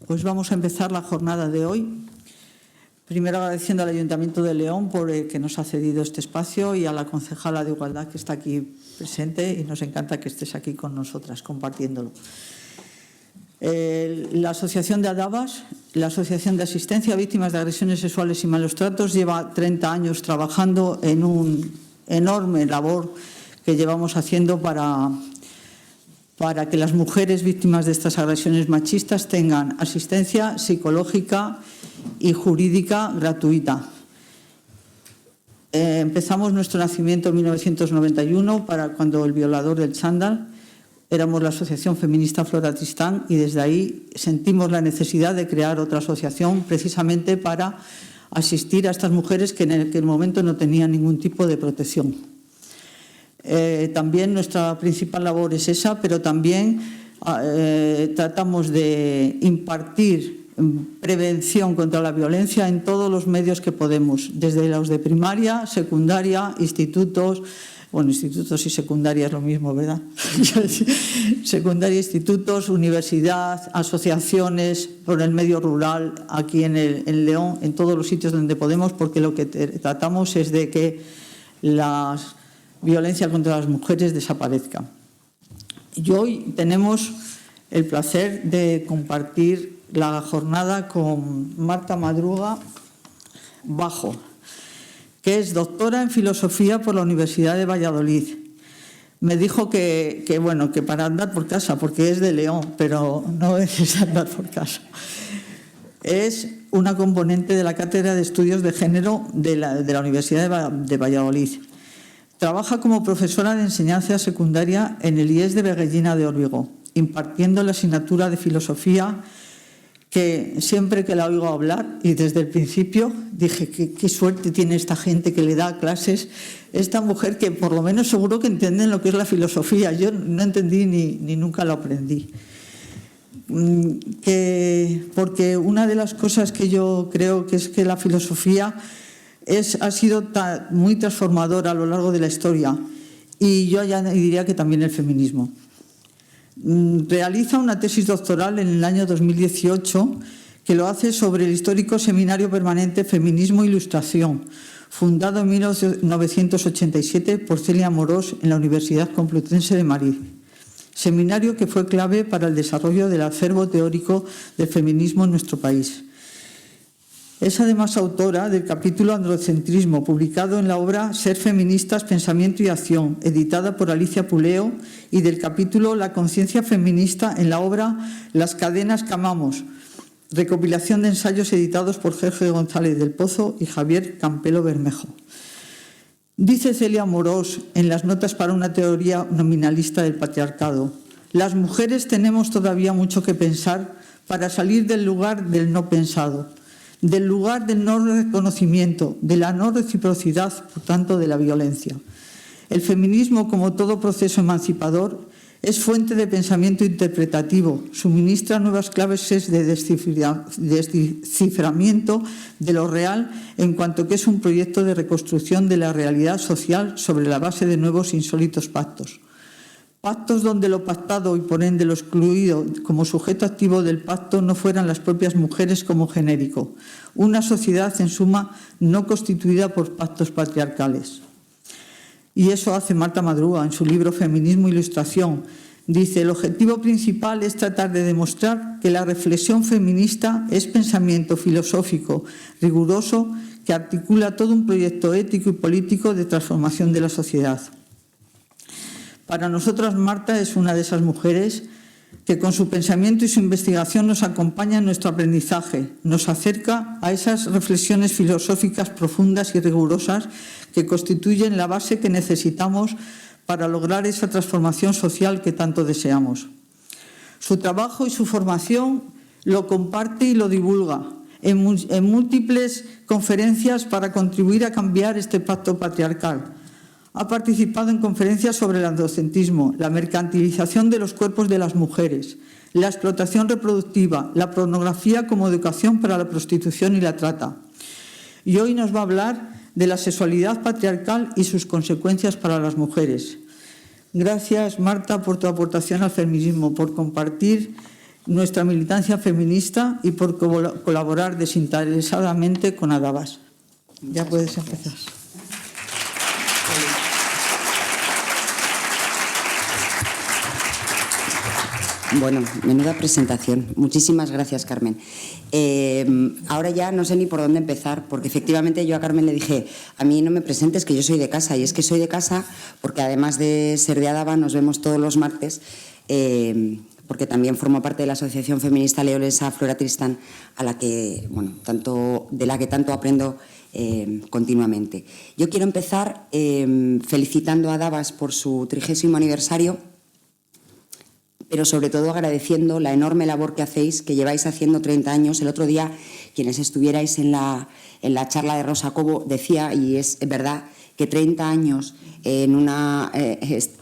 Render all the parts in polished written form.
Pues vamos a empezar la jornada de hoy. Primero agradeciendo al Ayuntamiento de León por que nos ha cedido este espacio y a la concejala de Igualdad que está aquí presente y nos encanta que estés aquí con nosotras compartiéndolo. La Asociación de ADABAS, la Asociación de Asistencia a Víctimas de Agresiones Sexuales y Malos Tratos, lleva 30 años trabajando en una enorme labor que llevamos haciendo para que las mujeres víctimas de estas agresiones machistas tengan asistencia psicológica y jurídica gratuita. Empezamos nuestro nacimiento en 1991, para cuando el violador del chándal. Éramos la Asociación Feminista Flora Tristán y desde ahí sentimos la necesidad de crear otra asociación precisamente para asistir a estas mujeres que en aquel momento no tenían ningún tipo de protección. También nuestra principal labor es esa, pero también tratamos de impartir prevención contra la violencia en todos los medios que podemos, desde los de primaria, secundaria, institutos. Bueno, institutos y secundaria es lo mismo, ¿verdad? Secundaria, institutos, universidad, asociaciones, por el medio rural, aquí en León, en todos los sitios donde podemos, porque lo que tratamos es de que la violencia contra las mujeres desaparezca. Y hoy tenemos el placer de compartir la jornada con Marta Madruga Bajo, que es doctora en Filosofía por la Universidad de Valladolid. Me dijo que para andar por casa, porque es de León, pero no es andar por casa. Es una componente de la Cátedra de Estudios de Género de la Universidad de Valladolid. Trabaja como profesora de enseñanza secundaria en el IES de Veguellina de Órbigo, impartiendo la asignatura de Filosofía, que siempre que la oigo hablar, y desde el principio dije qué suerte tiene esta gente que le da clases, esta mujer que por lo menos seguro que entienden lo que es la filosofía. Yo no entendí ni nunca lo aprendí. Porque una de las cosas que yo creo que es que la filosofía ha sido muy transformadora a lo largo de la historia, y yo ya diría que también el feminismo. Realiza una tesis doctoral en el año 2018 que lo hace sobre el histórico Seminario Permanente Feminismo e Ilustración, fundado en 1987 por Celia Amorós en la Universidad Complutense de Madrid. Seminario que fue clave para el desarrollo del acervo teórico del feminismo en nuestro país. Es además autora del capítulo Androcentrismo, publicado en la obra Ser feministas, pensamiento y acción, editada por Alicia Puleo, y del capítulo La conciencia feminista en la obra Las cadenas que amamos, recopilación de ensayos editados por Jorge González del Pozo y Javier Campelo Bermejo. Dice Celia Amorós en las notas para una teoría nominalista del patriarcado: las mujeres tenemos todavía mucho que pensar para salir del lugar del no pensado, del lugar del no reconocimiento, de la no reciprocidad, por tanto, de la violencia. El feminismo, como todo proceso emancipador, es fuente de pensamiento interpretativo, suministra nuevas claves de desciframiento de lo real, en cuanto que es un proyecto de reconstrucción de la realidad social sobre la base de nuevos insólitos pactos. Pactos donde lo pactado y por ende lo excluido como sujeto activo del pacto no fueran las propias mujeres como genérico. Una sociedad, en suma, no constituida por pactos patriarcales. Y eso hace Marta Madruga en su libro Feminismo e Ilustración. Dice: el objetivo principal es tratar de demostrar que la reflexión feminista es pensamiento filosófico riguroso que articula todo un proyecto ético y político de transformación de la sociedad. Para nosotras, Marta es una de esas mujeres que con su pensamiento y su investigación nos acompaña en nuestro aprendizaje, nos acerca a esas reflexiones filosóficas profundas y rigurosas que constituyen la base que necesitamos para lograr esa transformación social que tanto deseamos. Su trabajo y su formación lo comparte y lo divulga en múltiples conferencias para contribuir a cambiar este pacto patriarcal. Ha participado en conferencias sobre el androcentrismo, la mercantilización de los cuerpos de las mujeres, la explotación reproductiva, la pornografía como educación para la prostitución y la trata. Y hoy nos va a hablar de la sexualidad patriarcal y sus consecuencias para las mujeres. Gracias, Marta, por tu aportación al feminismo, por compartir nuestra militancia feminista y por colaborar desinteresadamente con Adabas. Ya puedes empezar. Bueno, menuda presentación. Muchísimas gracias, Carmen. Ahora ya no sé ni por dónde empezar, porque efectivamente yo a Carmen le dije, a mí no me presentes, que yo soy de casa, y es que soy de casa porque además de ser de Adaba nos vemos todos los martes, porque también formo parte de la Asociación Feminista Leonesa Flora Tristán, a la que, bueno, de la que tanto aprendo continuamente. Yo quiero empezar felicitando a Adabas por su 30º aniversario, pero sobre todo agradeciendo la enorme labor que hacéis, que lleváis haciendo 30 años. El otro día, quienes estuvierais en la charla de Rosa Cobo, decía, y es verdad, que 30 años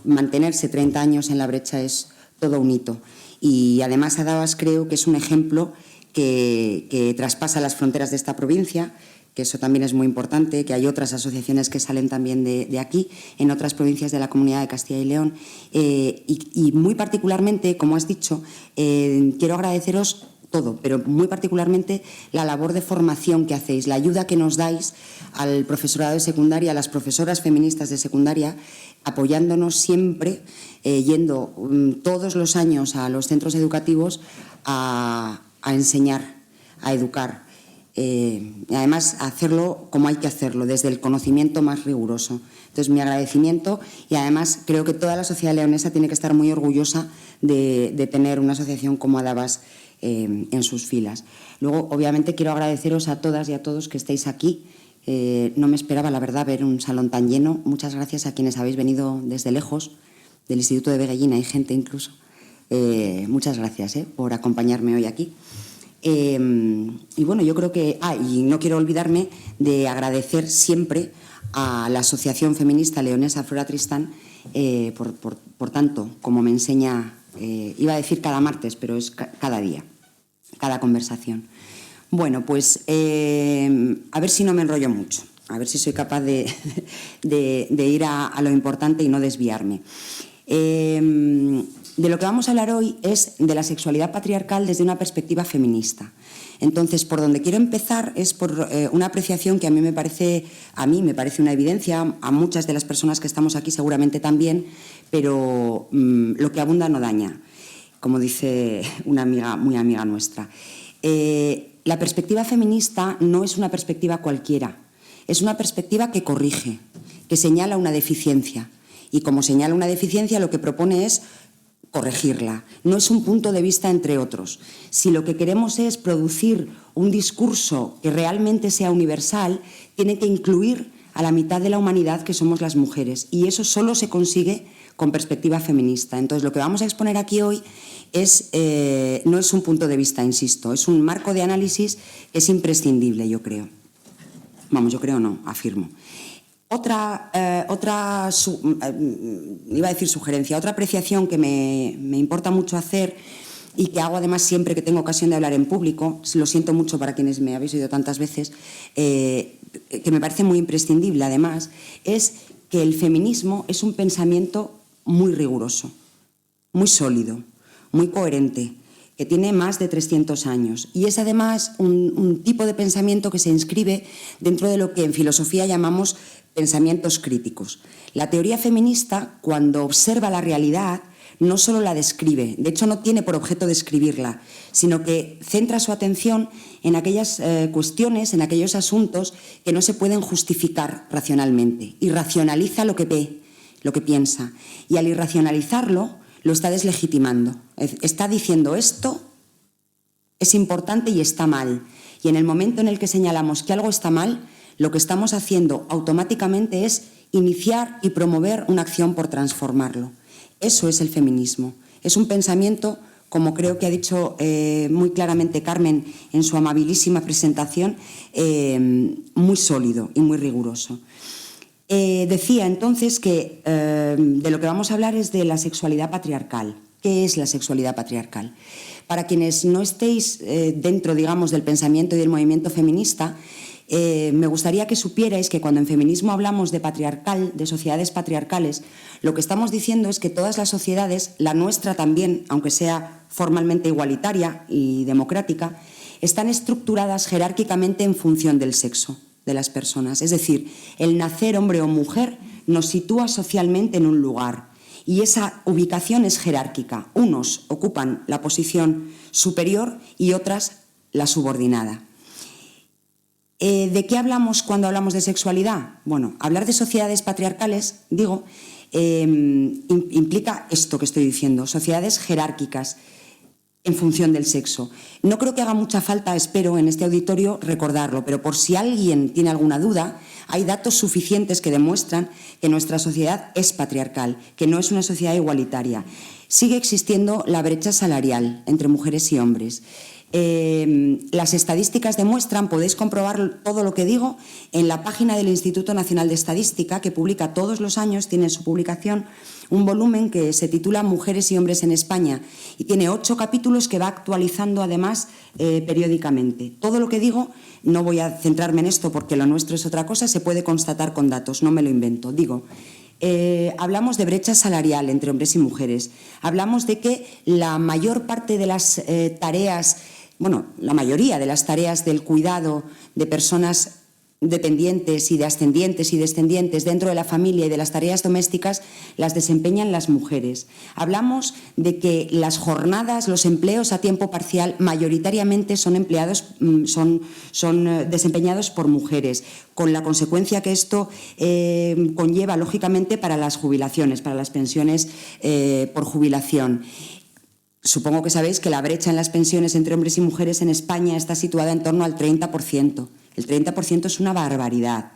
mantenerse 30 años en la brecha es todo un hito. Y además Adabas creo que es un ejemplo que traspasa las fronteras de esta provincia, que eso también es muy importante, que hay otras asociaciones que salen también de aquí, en otras provincias de la Comunidad de Castilla y León. Y muy particularmente, como has dicho, quiero agradeceros todo, pero muy particularmente la labor de formación que hacéis, la ayuda que nos dais al profesorado de secundaria, a las profesoras feministas de secundaria, apoyándonos siempre, yendo todos los años a los centros educativos a enseñar, a educar. Y además hacerlo como hay que hacerlo, desde el conocimiento más riguroso. Entonces, mi agradecimiento, y además creo que toda la sociedad leonesa tiene que estar muy orgullosa de tener una asociación como Adabas en sus filas. Luego, obviamente, quiero agradeceros a todas y a todos que estéis aquí. No me esperaba, la verdad, ver un salón tan lleno. Muchas gracias a quienes habéis venido desde lejos, del Instituto de Beguellín, hay gente incluso. Muchas gracias por acompañarme hoy aquí. Y bueno, yo creo que... y no quiero olvidarme de agradecer siempre a la Asociación Feminista Leonesa Flora Tristán por tanto, como me enseña, iba a decir cada martes, pero es cada día, cada conversación. Bueno, pues a ver si no me enrollo mucho, a ver si soy capaz de ir a lo importante y no desviarme. De lo que vamos a hablar hoy es de la sexualidad patriarcal desde una perspectiva feminista. Entonces, por donde quiero empezar es por una apreciación que a mí me parece una evidencia, a muchas de las personas que estamos aquí seguramente también, pero lo que abunda no daña, como dice una amiga, muy amiga nuestra. La perspectiva feminista no es una perspectiva cualquiera, es una perspectiva que corrige, que señala una deficiencia. Y como señala una deficiencia, lo que propone es corregirla. No es un punto de vista entre otros. Si lo que queremos es producir un discurso que realmente sea universal, tiene que incluir a la mitad de la humanidad que somos las mujeres. Y eso solo se consigue con perspectiva feminista. Entonces, lo que vamos a exponer aquí hoy no es un punto de vista, insisto, es un marco de análisis que es imprescindible, yo creo. Vamos, yo creo no, afirmo. Otra sugerencia, otra apreciación que me importa mucho hacer y que hago además siempre que tengo ocasión de hablar en público, lo siento mucho para quienes me habéis oído tantas veces, que me parece muy imprescindible además, es que el feminismo es un pensamiento muy riguroso, muy sólido, muy coherente, que tiene más de 300 años. Y es además un tipo de pensamiento que se inscribe dentro de lo que en filosofía llamamos pensamientos críticos. La teoría feminista, cuando observa la realidad, no solo la describe, de hecho no tiene por objeto describirla, sino que centra su atención en aquellas cuestiones, en aquellos asuntos que no se pueden justificar racionalmente, y racionaliza lo que ve, lo que piensa. Y al irracionalizarlo, lo está deslegitimando. Está diciendo esto es importante y está mal. Y en el momento en el que señalamos que algo está mal, lo que estamos haciendo automáticamente es iniciar y promover una acción por transformarlo. Eso es el feminismo. Es un pensamiento, como creo que ha dicho muy claramente Carmen en su amabilísima presentación, muy sólido y muy riguroso. Decía entonces que de lo que vamos a hablar es de la sexualidad patriarcal. ¿Qué es la sexualidad patriarcal? Para quienes no estéis dentro, digamos, del pensamiento y del movimiento feminista, Me gustaría que supierais que cuando en feminismo hablamos de patriarcal, de sociedades patriarcales, lo que estamos diciendo es que todas las sociedades, la nuestra también, aunque sea formalmente igualitaria y democrática, están estructuradas jerárquicamente en función del sexo de las personas. Es decir, el nacer hombre o mujer nos sitúa socialmente en un lugar y esa ubicación es jerárquica. Unos ocupan la posición superior y otras la subordinada. ¿De qué hablamos cuando hablamos de sexualidad? Bueno, hablar de sociedades patriarcales, digo, implica esto que estoy diciendo, sociedades jerárquicas en función del sexo. No creo que haga mucha falta, espero, en este auditorio recordarlo, pero por si alguien tiene alguna duda, hay datos suficientes que demuestran que nuestra sociedad es patriarcal, que no es una sociedad igualitaria. Sigue existiendo la brecha salarial entre mujeres y hombres. Las estadísticas demuestran, podéis comprobar todo lo que digo en la página del Instituto Nacional de Estadística, que publica todos los años, tiene en su publicación un volumen que se titula Mujeres y hombres en España y tiene 8 capítulos que va actualizando además periódicamente. Todo lo que digo, no voy a centrarme en esto porque lo nuestro es otra cosa, se puede constatar con datos, no me lo invento. Digo, hablamos de brecha salarial entre hombres y mujeres, hablamos de que la mayor parte de las tareas, bueno, la mayoría de las tareas del cuidado de personas dependientes y de ascendientes y descendientes dentro de la familia y de las tareas domésticas las desempeñan las mujeres. Hablamos de que las jornadas, los empleos a tiempo parcial mayoritariamente son desempeñados por mujeres, con la consecuencia que esto conlleva lógicamente para las jubilaciones, para las pensiones por jubilación. Supongo que sabéis que la brecha en las pensiones entre hombres y mujeres en España está situada en torno al 30%. El 30% es una barbaridad.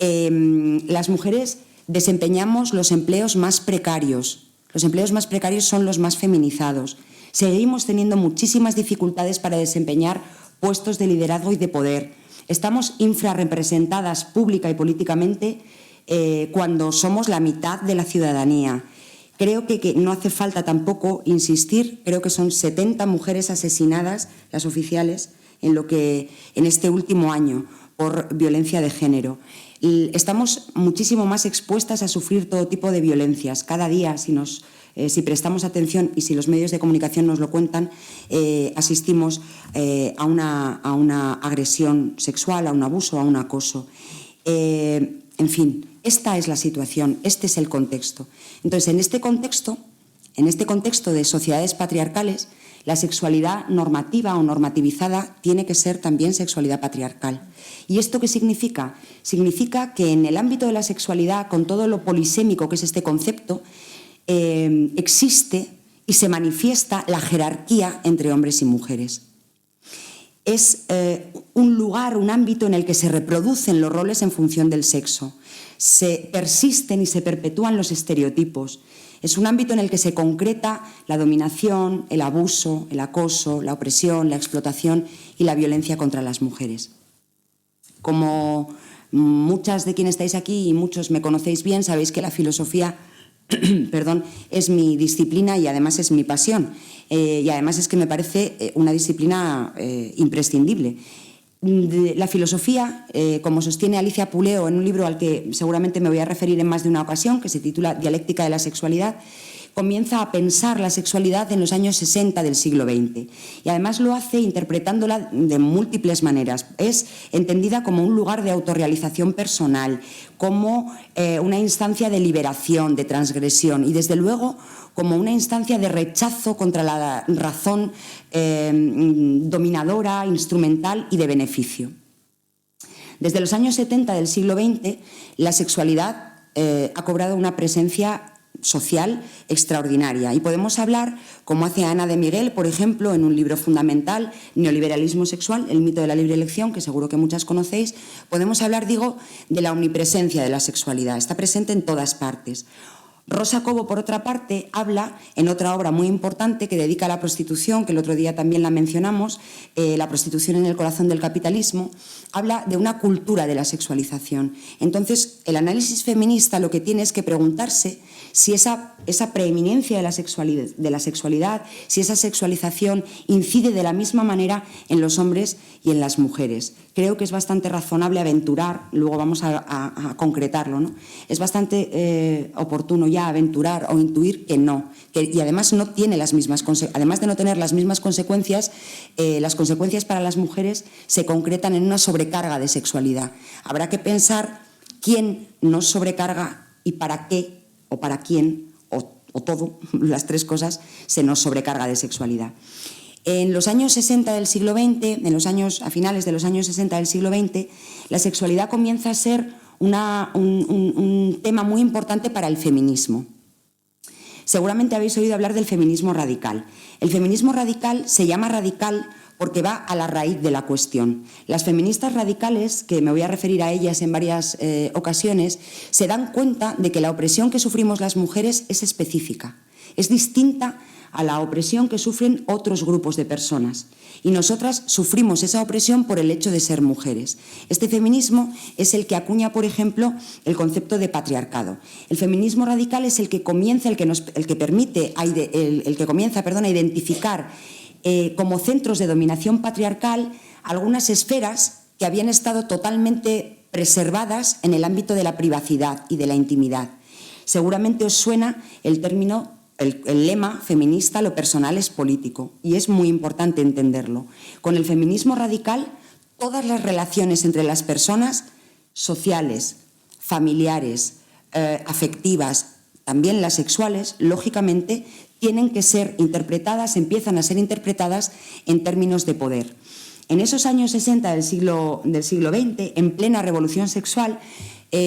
Las mujeres desempeñamos los empleos más precarios. Los empleos más precarios son los más feminizados. Seguimos teniendo muchísimas dificultades para desempeñar puestos de liderazgo y de poder. Estamos infrarrepresentadas pública y políticamente cuando somos la mitad de la ciudadanía. Creo que no hace falta tampoco insistir, creo que son 70 mujeres asesinadas, las oficiales, en este último año por violencia de género. Estamos muchísimo más expuestas a sufrir todo tipo de violencias. Cada día, si prestamos atención y si los medios de comunicación nos lo cuentan, asistimos a una agresión sexual, a un abuso, a un acoso. En fin, esta es la situación, este es el contexto. Entonces, en este contexto de sociedades patriarcales, la sexualidad normativa o normativizada tiene que ser también sexualidad patriarcal. ¿Y esto qué significa? Significa que en el ámbito de la sexualidad, con todo lo polisémico que es este concepto, existe y se manifiesta la jerarquía entre hombres y mujeres. Es un lugar, un ámbito en el que se reproducen los roles en función del sexo, se persisten y se perpetúan los estereotipos. Es un ámbito en el que se concreta la dominación, el abuso, el acoso, la opresión, la explotación y la violencia contra las mujeres. Como muchas de quienes estáis aquí y muchos me conocéis bien, sabéis que la filosofía es mi disciplina y además es mi pasión. Y además es que me parece una disciplina imprescindible. La filosofía, como sostiene Alicia Puleo en un libro al que seguramente me voy a referir en más de una ocasión, que se titula Dialéctica de la sexualidad, comienza a pensar la sexualidad en los años 60 del siglo XX. Y además lo hace interpretándola de múltiples maneras. Es entendida como un lugar de autorrealización personal, como una instancia de liberación, de transgresión y, desde luego, como una instancia de rechazo contra la razón dominadora, instrumental y de beneficio. Desde los años 70 del siglo XX, la sexualidad ha cobrado una presencia social extraordinaria. Y podemos hablar, como hace Ana de Miguel, por ejemplo, en un libro fundamental, Neoliberalismo sexual, el mito de la libre elección, que seguro que muchas conocéis, podemos hablar, digo, de la omnipresencia de la sexualidad. Está presente en todas partes. Rosa Cobo, por otra parte, habla en otra obra muy importante que dedica a la prostitución, que el otro día también la mencionamos, La prostitución en el corazón del capitalismo, habla de una cultura de la sexualización. Entonces, el análisis feminista lo que tiene es que preguntarse si esa preeminencia de la sexualidad, si esa sexualización incide de la misma manera en los hombres y en las mujeres. Creo que es bastante razonable aventurar, luego vamos a concretarlo, ¿no? Es bastante oportuno ya aventurar o intuir que no, y además no tiene las mismas además de no tener las mismas consecuencias, las consecuencias para las mujeres se concretan en una sobrecarga de sexualidad. Habrá que pensar quién nos sobrecarga y para qué o para quién, o todo, las tres cosas, se nos sobrecarga de sexualidad. En los años 60 del siglo XX, a finales de los años 60 del siglo XX, la sexualidad comienza a ser un tema muy importante para el feminismo. Seguramente habéis oído hablar del feminismo radical. El feminismo radical se llama radical porque va a la raíz de la cuestión. Las feministas radicales, que me voy a referir a ellas en varias ocasiones, se dan cuenta de que la opresión que sufrimos las mujeres es específica, es distinta a la opresión que sufren otros grupos de personas. Y nosotras sufrimos esa opresión por el hecho de ser mujeres. Este feminismo es el que acuña, por ejemplo, el concepto de patriarcado. El feminismo radical es el que comienza, el que comienza a identificar como centros de dominación patriarcal algunas esferas que habían estado totalmente preservadas en el ámbito de la privacidad y de la intimidad. Seguramente os suena el término, el lema feminista: lo personal es político, y es muy importante entenderlo. Con el feminismo radical, todas las relaciones entre las personas, sociales, familiares, afectivas, también las sexuales, lógicamente, tienen que ser interpretadas, empiezan a ser interpretadas en términos de poder. En esos años 60 del siglo XX, en plena revolución sexual,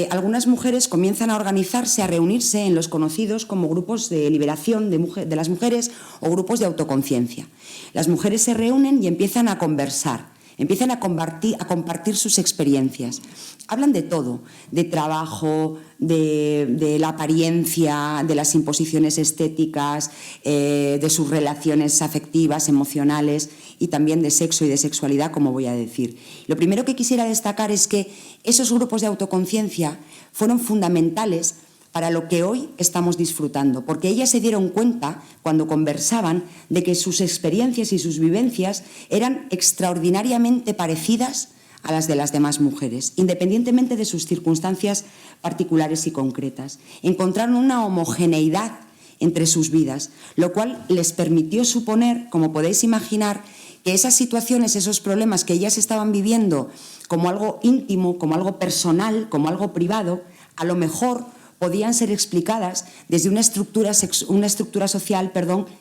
algunas mujeres comienzan a organizarse, a reunirse en los conocidos como grupos de liberación de las mujeres o grupos de autoconciencia. Las mujeres se reúnen y empiezan a conversar, empiezan a compartir sus experiencias. Hablan de todo, de trabajo, de la apariencia, de las imposiciones estéticas, de sus relaciones afectivas, emocionales y también de sexo y de sexualidad, como voy a decir. Lo primero que quisiera destacar es que esos grupos de autoconciencia fueron fundamentales para lo que hoy estamos disfrutando, porque ellas se dieron cuenta, cuando conversaban, de que sus experiencias y sus vivencias eran extraordinariamente parecidas a las de las demás mujeres, independientemente de sus circunstancias particulares y concretas. Encontraron una homogeneidad entre sus vidas, lo cual les permitió suponer, como podéis imaginar, que esas situaciones, esos problemas que ellas estaban viviendo como algo íntimo, como algo personal, como algo privado, a lo mejor podían ser explicadas desde una estructura social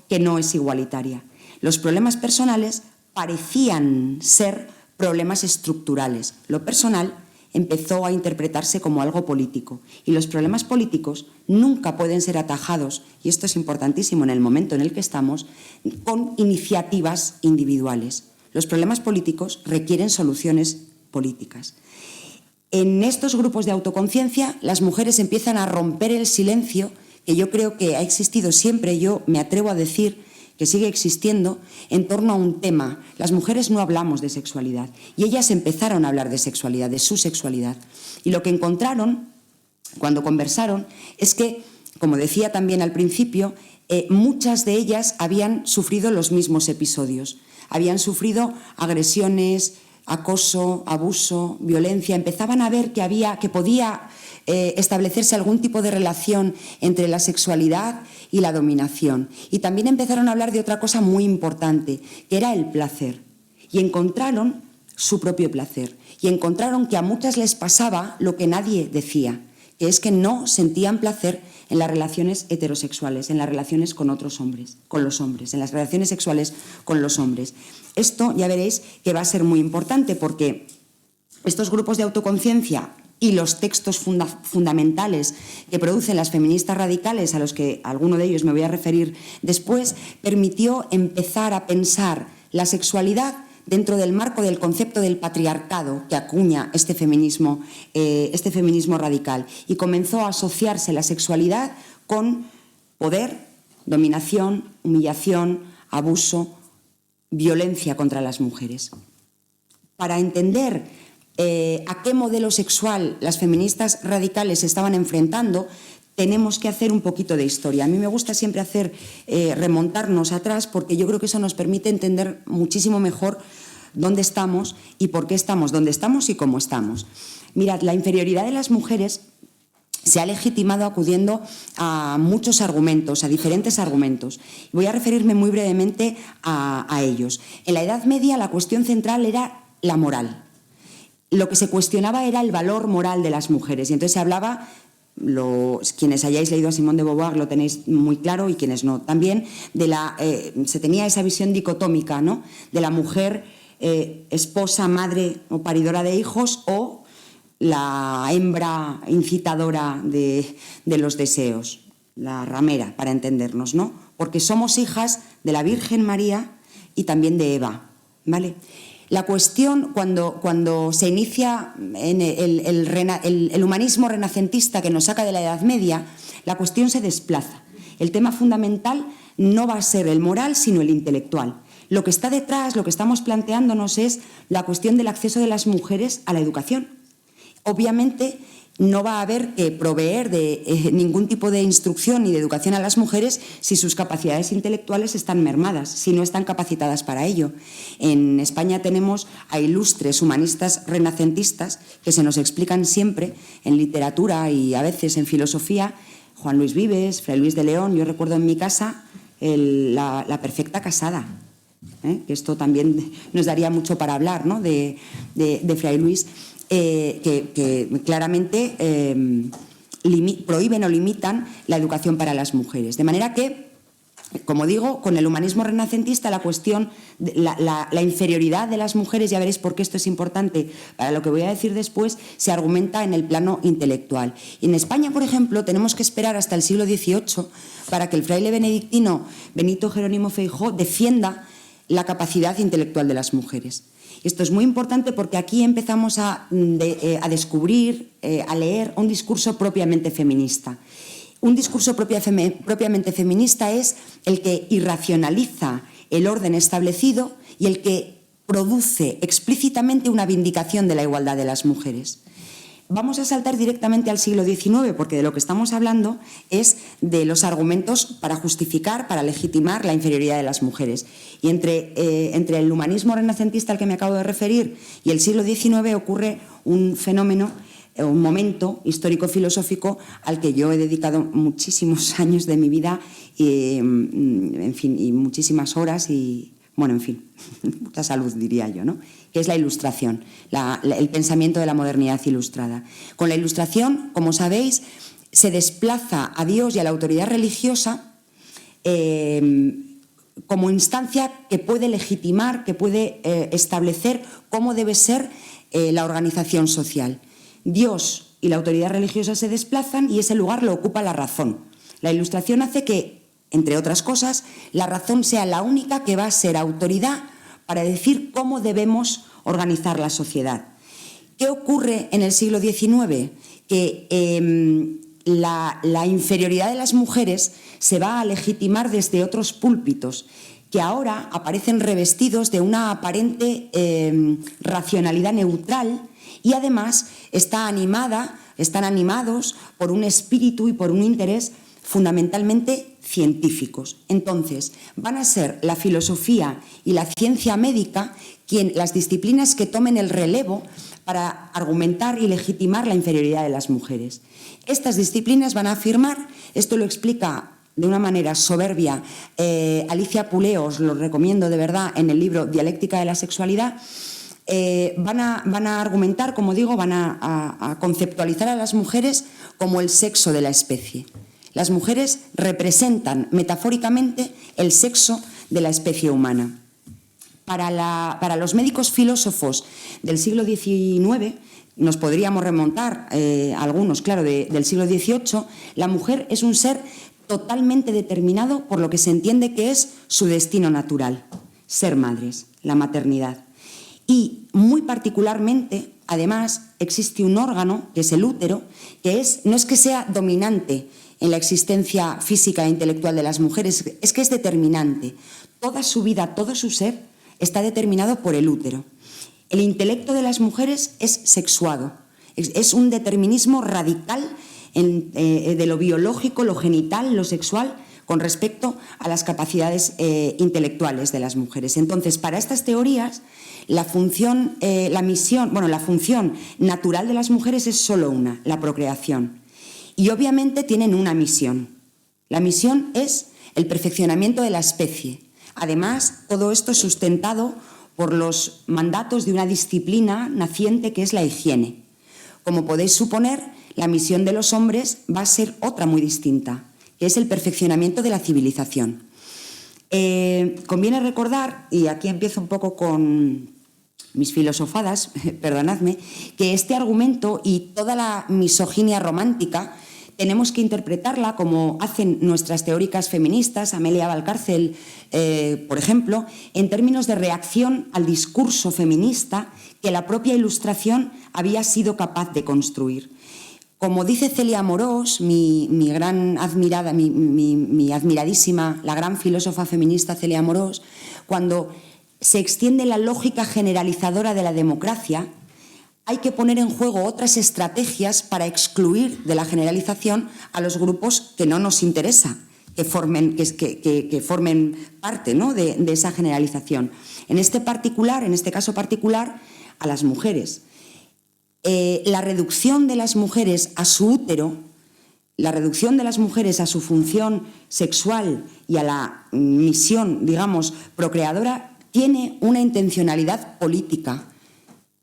que no es igualitaria. Los problemas personales parecían ser problemas estructurales. Lo personal empezó a interpretarse como algo político, y los problemas políticos nunca pueden ser atajados, y esto es importantísimo en el momento en el que estamos, con iniciativas individuales. Los problemas políticos requieren soluciones políticas. En estos grupos de autoconciencia, las mujeres empiezan a romper el silencio que yo creo que ha existido siempre, yo me atrevo a decir que sigue existiendo, en torno a un tema. Las mujeres no hablamos de sexualidad, y ellas empezaron a hablar de sexualidad, de su sexualidad. Y lo que encontraron cuando conversaron es que, como decía también al principio, muchas de ellas habían sufrido los mismos episodios. Habían sufrido agresiones, acoso, abuso, violencia. Empezaban a ver que podía establecerse algún tipo de relación entre la sexualidad y la dominación. Y también empezaron a hablar de otra cosa muy importante, que era el placer. Y encontraron su propio placer. Y encontraron que a muchas les pasaba lo que nadie decía, que es que no sentían placer en las relaciones heterosexuales, en las relaciones con otros hombres, en las relaciones sexuales con los hombres. Esto ya veréis que va a ser muy importante, porque estos grupos de autoconciencia y los textos fundamentales que producen las feministas radicales, a los que a alguno de ellos me voy a referir después, permitió empezar a pensar la sexualidad dentro del marco del concepto del patriarcado que acuña este feminismo radical, y comenzó a asociarse la sexualidad con poder, dominación, humillación, abuso, violencia contra las mujeres. Para entender a qué modelo sexual las feministas radicales se estaban enfrentando, tenemos que hacer un poquito de historia. A mí me gusta siempre remontarnos atrás, porque yo creo que eso nos permite entender muchísimo mejor dónde estamos y por qué estamos donde estamos y cómo estamos. Mirad, la inferioridad de las mujeres se ha legitimado acudiendo a muchos argumentos, a diferentes argumentos. Voy a referirme muy brevemente a ellos. En la Edad Media la cuestión central era la moral. Lo que se cuestionaba era el valor moral de las mujeres, y entonces se hablaba, quienes hayáis leído a Simone de Beauvoir lo tenéis muy claro, y quienes no también, se tenía esa visión dicotómica, ¿no?, de la mujer esposa, madre o paridora de hijos, o la hembra incitadora de los deseos, la ramera, para entendernos, ¿no? Porque somos hijas de la Virgen María y también de Eva, ¿vale? La cuestión, cuando se inicia en el humanismo renacentista que nos saca de la Edad Media, la cuestión se desplaza. El tema fundamental no va a ser el moral, sino el intelectual. Lo que está detrás, lo que estamos planteándonos, es la cuestión del acceso de las mujeres a la educación. Obviamente no va a haber que proveer de ningún tipo de instrucción ni de educación a las mujeres si sus capacidades intelectuales están mermadas, si no están capacitadas para ello. En España tenemos a ilustres humanistas renacentistas que se nos explican siempre en literatura y a veces en filosofía: Juan Luis Vives, Fray Luis de León. Yo recuerdo en mi casa la perfecta casada, que esto también nos daría mucho para hablar, ¿no?, de Fray Luis. Que claramente prohíben o limitan la educación para las mujeres. De manera que, como digo, con el humanismo renacentista la cuestión, la inferioridad de las mujeres, ya veréis por qué esto es importante para lo que voy a decir después, se argumenta en el plano intelectual. Y en España, por ejemplo, tenemos que esperar hasta el siglo XVIII para que el fraile benedictino Benito Jerónimo Feijoo defienda la capacidad intelectual de las mujeres. Esto es muy importante porque aquí empezamos a descubrir, a leer un discurso propiamente feminista. Un discurso propiamente feminista es el que irracionaliza el orden establecido y el que produce explícitamente una vindicación de la igualdad de las mujeres. Vamos a saltar directamente al siglo XIX, porque de lo que estamos hablando es de los argumentos para justificar, para legitimar la inferioridad de las mujeres. Y entre el humanismo renacentista al que me acabo de referir y el siglo XIX ocurre un fenómeno, un momento histórico-filosófico al que yo he dedicado muchísimos años de mi vida, y muchísimas horas y, mucha salud, diría yo, ¿no?, que es la Ilustración, el pensamiento de la modernidad ilustrada. Con la Ilustración, como sabéis, se desplaza a Dios y a la autoridad religiosa como instancia que puede legitimar, que puede establecer cómo debe ser la organización social. Dios y la autoridad religiosa se desplazan y ese lugar lo ocupa la razón. La Ilustración hace que, entre otras cosas, la razón sea la única que va a ser autoridad para decir cómo debemos organizar la sociedad. ¿Qué ocurre en el siglo XIX? Que la inferioridad de las mujeres se va a legitimar desde otros púlpitos, que ahora aparecen revestidos de una aparente racionalidad neutral, y además están animados por un espíritu y por un interés fundamentalmente científicos. Entonces, van a ser la filosofía y la ciencia médica las disciplinas que tomen el relevo para argumentar y legitimar la inferioridad de las mujeres. Estas disciplinas van a afirmar, esto lo explica de una manera soberbia Alicia Puleo, os lo recomiendo de verdad, en el libro Dialéctica de la sexualidad. Van a argumentar, como digo, van a conceptualizar a las mujeres como el sexo de la especie. Las mujeres representan metafóricamente el sexo de la especie humana. Para los médicos filósofos del siglo XIX, nos podríamos remontar algunos, claro, del siglo XVIII, la mujer es un ser totalmente determinado por lo que se entiende que es su destino natural, ser madres, la maternidad. Y muy particularmente, además, existe un órgano, que es el útero, que no es que sea dominante en la existencia física e intelectual de las mujeres es que es determinante. Toda su vida, todo su ser está determinado por el útero. El intelecto de las mujeres es sexuado, es un determinismo radical de lo biológico, lo genital, lo sexual, con respecto a las capacidades intelectuales de las mujeres. Entonces, para estas teorías, la función natural de las mujeres es solo una, la procreación. Y obviamente tienen una misión. La misión es el perfeccionamiento de la especie. Además, todo esto es sustentado por los mandatos de una disciplina naciente que es la higiene. Como podéis suponer, la misión de los hombres va a ser otra muy distinta, que es el perfeccionamiento de la civilización. Conviene recordar, y aquí empiezo un poco con mis filosofadas, perdonadme, que este argumento y toda la misoginia romántica tenemos que interpretarla como hacen nuestras teóricas feministas, Amelia Valcárcel, por ejemplo, en términos de reacción al discurso feminista que la propia Ilustración había sido capaz de construir. Como dice Celia Amorós, mi gran admirada, mi admiradísima, la gran filósofa feminista Celia Amorós, cuando se extiende la lógica generalizadora de la democracia, hay que poner en juego otras estrategias para excluir de la generalización a los grupos que no nos interesa, que formen parte, ¿no?, de esa generalización. En este caso particular, a las mujeres. La reducción de las mujeres a su útero, la reducción de las mujeres a su función sexual y a la misión, digamos, procreadora, tiene una intencionalidad política.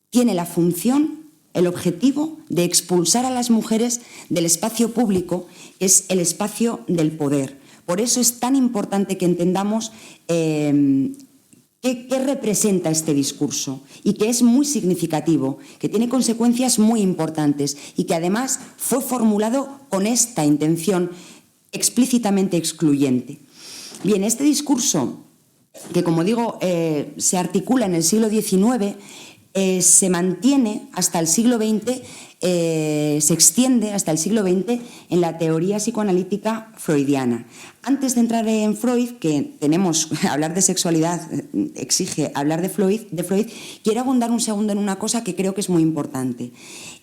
Tiene la función, el objetivo de expulsar a las mujeres del espacio público, que es el espacio del poder. Por eso es tan importante que entendamos qué representa este discurso y que es muy significativo, que tiene consecuencias muy importantes y que además fue formulado con esta intención explícitamente excluyente. Bien, este discurso, que como digo se articula en el siglo XIX, se mantiene hasta el siglo XX, se extiende hasta el siglo XX en la teoría psicoanalítica freudiana. Antes de entrar en Freud, que hablar de sexualidad exige hablar de Freud, quiero abundar un segundo en una cosa que creo que es muy importante,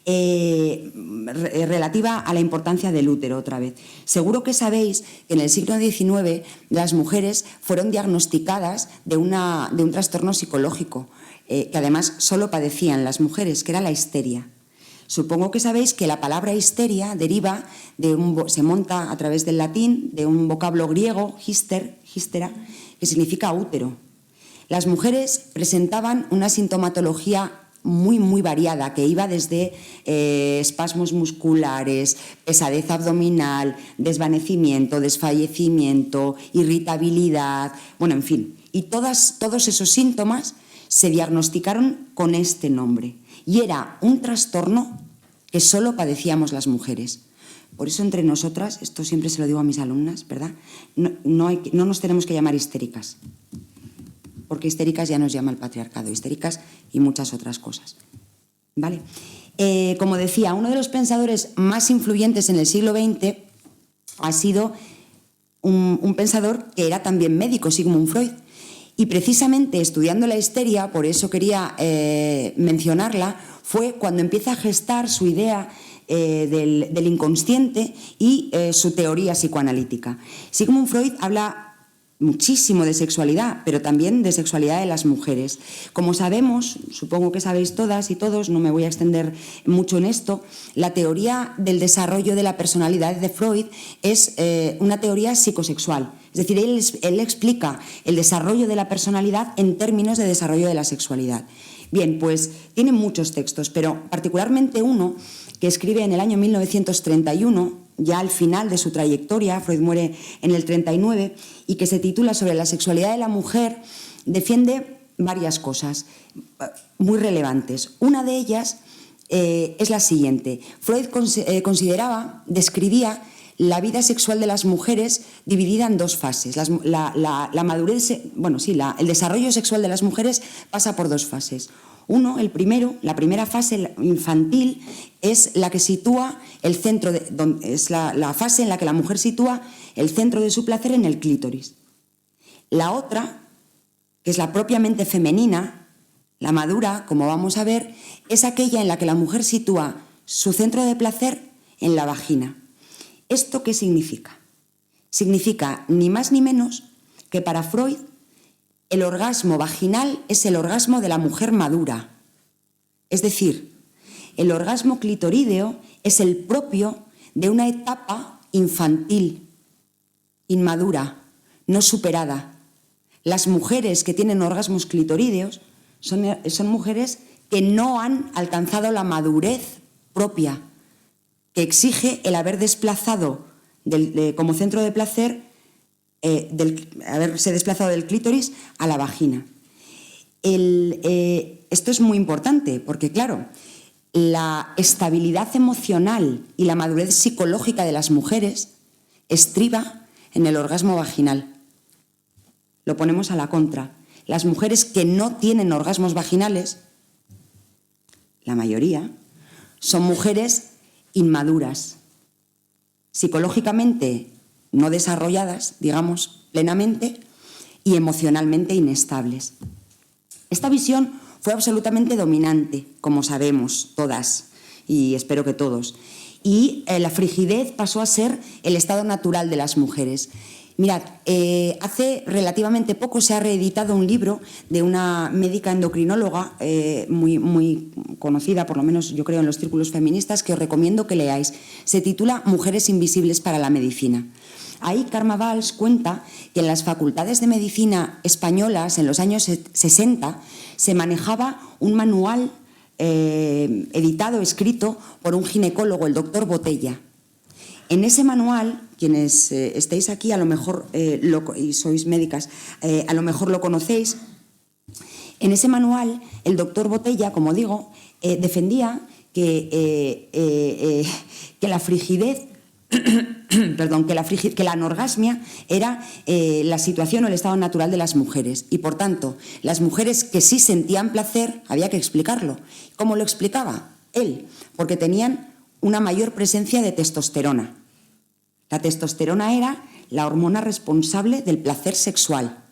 relativa a la importancia del útero otra vez. Seguro que sabéis que en el siglo XIX las mujeres fueron diagnosticadas de un trastorno psicológico, que además solo padecían las mujeres, que era la histeria. Supongo que sabéis que la palabra histeria deriva se monta a través del latín de un vocablo griego, histera, que significa útero. Las mujeres presentaban una sintomatología muy, muy variada, que iba desde espasmos musculares, pesadez abdominal, desvanecimiento, desfallecimiento, irritabilidad, bueno, en fin. Y todos esos síntomas se diagnosticaron con este nombre. Y era un trastorno que solo padecíamos las mujeres. Por eso entre nosotras, esto siempre se lo digo a mis alumnas, ¿verdad? No nos tenemos que llamar histéricas, porque histéricas ya nos llama el patriarcado, histéricas y muchas otras cosas. ¿Vale? Como decía, uno de los pensadores más influyentes en el siglo XX ha sido un pensador que era también médico, Sigmund Freud. Y precisamente estudiando la histeria, por eso quería mencionarla, fue cuando empieza a gestar su idea del inconsciente y su teoría psicoanalítica. Sigmund Freud habla muchísimo de sexualidad, pero también de sexualidad de las mujeres. Como sabemos, supongo que sabéis todas y todos, no me voy a extender mucho en esto, la teoría del desarrollo de la personalidad de Freud es una teoría psicosexual. Es decir, él explica el desarrollo de la personalidad en términos de desarrollo de la sexualidad. Bien, pues tiene muchos textos, pero particularmente uno que escribe en el año 1931, ya al final de su trayectoria, Freud muere en el 39, y que se titula Sobre la sexualidad de la mujer, defiende varias cosas muy relevantes. Una de ellas es la siguiente. Freud describía la vida sexual de las mujeres dividida en dos fases. La madurez, el desarrollo sexual de las mujeres pasa por dos fases. El primero, la primera fase infantil, es la que sitúa el centro, es la fase en la que la mujer sitúa el centro de su placer en el clítoris. La otra, que es la propiamente femenina, la madura, como vamos a ver, es aquella en la que la mujer sitúa su centro de placer en la vagina. ¿Esto qué significa? Significa ni más ni menos que para Freud el orgasmo vaginal es el orgasmo de la mujer madura. Es decir, el orgasmo clitorídeo es el propio de una etapa infantil, inmadura, no superada. Las mujeres que tienen orgasmos clitorídeos son mujeres que no han alcanzado la madurez propia, que exige el haber desplazado como centro de placer, haberse desplazado del clítoris a la vagina. Esto es muy importante porque, claro, la estabilidad emocional y la madurez psicológica de las mujeres estriba en el orgasmo vaginal. Lo ponemos a la contra. Las mujeres que no tienen orgasmos vaginales, la mayoría, son mujeres inmaduras, psicológicamente no desarrolladas, digamos, plenamente, y emocionalmente inestables. Esta visión fue absolutamente dominante, como sabemos todas, y espero que todos. Y la frigidez pasó a ser el estado natural de las mujeres. Mirad, hace relativamente poco se ha reeditado un libro de una médica endocrinóloga muy conocida, por lo menos yo creo en los círculos feministas, que os recomiendo que leáis. Se titula Mujeres invisibles para la medicina. Ahí Carme Valls cuenta que en las facultades de medicina españolas en los años 60 se manejaba un manual editado, escrito por un ginecólogo, el doctor Botella. En ese manual, quienes estéis aquí a lo mejor y sois médicas, a lo mejor lo conocéis. En ese manual el doctor Botella, como digo, defendía que la frigidez que la anorgasmia era la situación o el estado natural de las mujeres, y por tanto las mujeres que sí sentían placer había que explicarlo. ¿Cómo lo explicaba él? Porque tenían una mayor presencia de testosterona. La testosterona era la hormona responsable del placer sexual.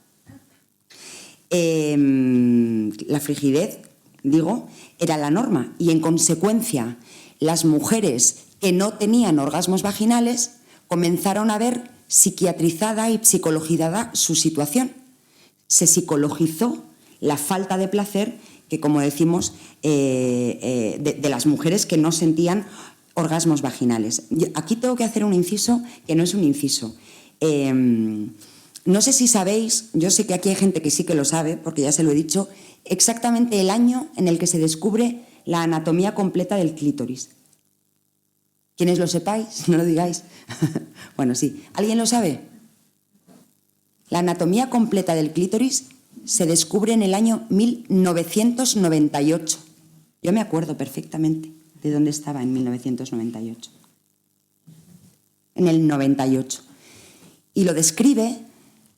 La frigidez, digo, era la norma, y en consecuencia las mujeres que no tenían orgasmos vaginales comenzaron a ver psiquiatrizada y psicologizada su situación. Se psicologizó la falta de placer que, como decimos, de las mujeres que no sentían orgasmos vaginales. Aquí tengo que hacer un inciso que no es un inciso. No sé si sabéis, yo sé que aquí hay gente que sí que lo sabe, porque ya se lo he dicho, exactamente el año en el que se descubre la anatomía completa del clítoris. Quienes lo sepáis, no lo digáis. Bueno, sí. ¿Alguien lo sabe? La anatomía completa del clítoris se descubre en el año 1998. Yo me acuerdo perfectamente de dónde estaba en 1998. En el 98. Y lo describe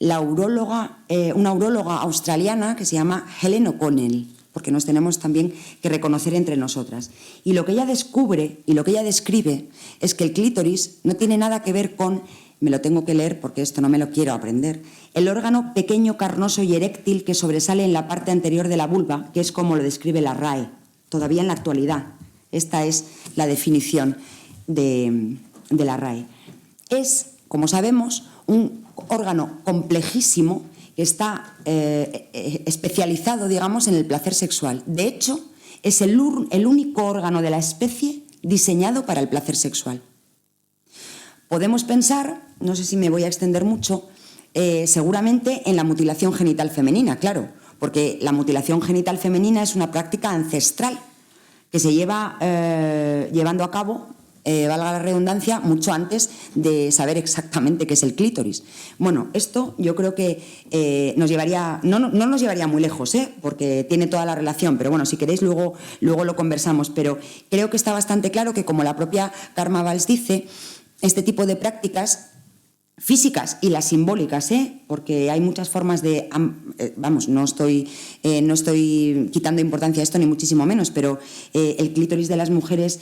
una uróloga australiana que se llama Helen O'Connell, porque nos tenemos también que reconocer entre nosotras. Y lo que ella descubre y lo que ella describe es que el clítoris no tiene nada que ver con, me lo tengo que leer porque esto no me lo quiero aprender, el órgano pequeño, carnoso y eréctil que sobresale en la parte anterior de la vulva, que es como lo describe la RAE, todavía en la actualidad. Esta es la definición de la RAE. Es, como sabemos, un órgano complejísimo que está especializado, digamos, en el placer sexual. De hecho, es el único órgano de la especie diseñado para el placer sexual. Podemos pensar, no sé si me voy a extender mucho, seguramente en la mutilación genital femenina, claro, porque la mutilación genital femenina es una práctica ancestral que se lleva llevando a cabo, valga la redundancia, mucho antes de saber exactamente qué es el clítoris. Bueno, esto yo creo que nos llevaría, no nos llevaría muy lejos, porque tiene toda la relación, pero bueno, si queréis luego lo conversamos, pero creo que está bastante claro que, como la propia Carme Valls dice, este tipo de prácticas físicas y las simbólicas, porque hay muchas formas de... no estoy quitando importancia a esto, ni muchísimo menos, pero el clítoris de las mujeres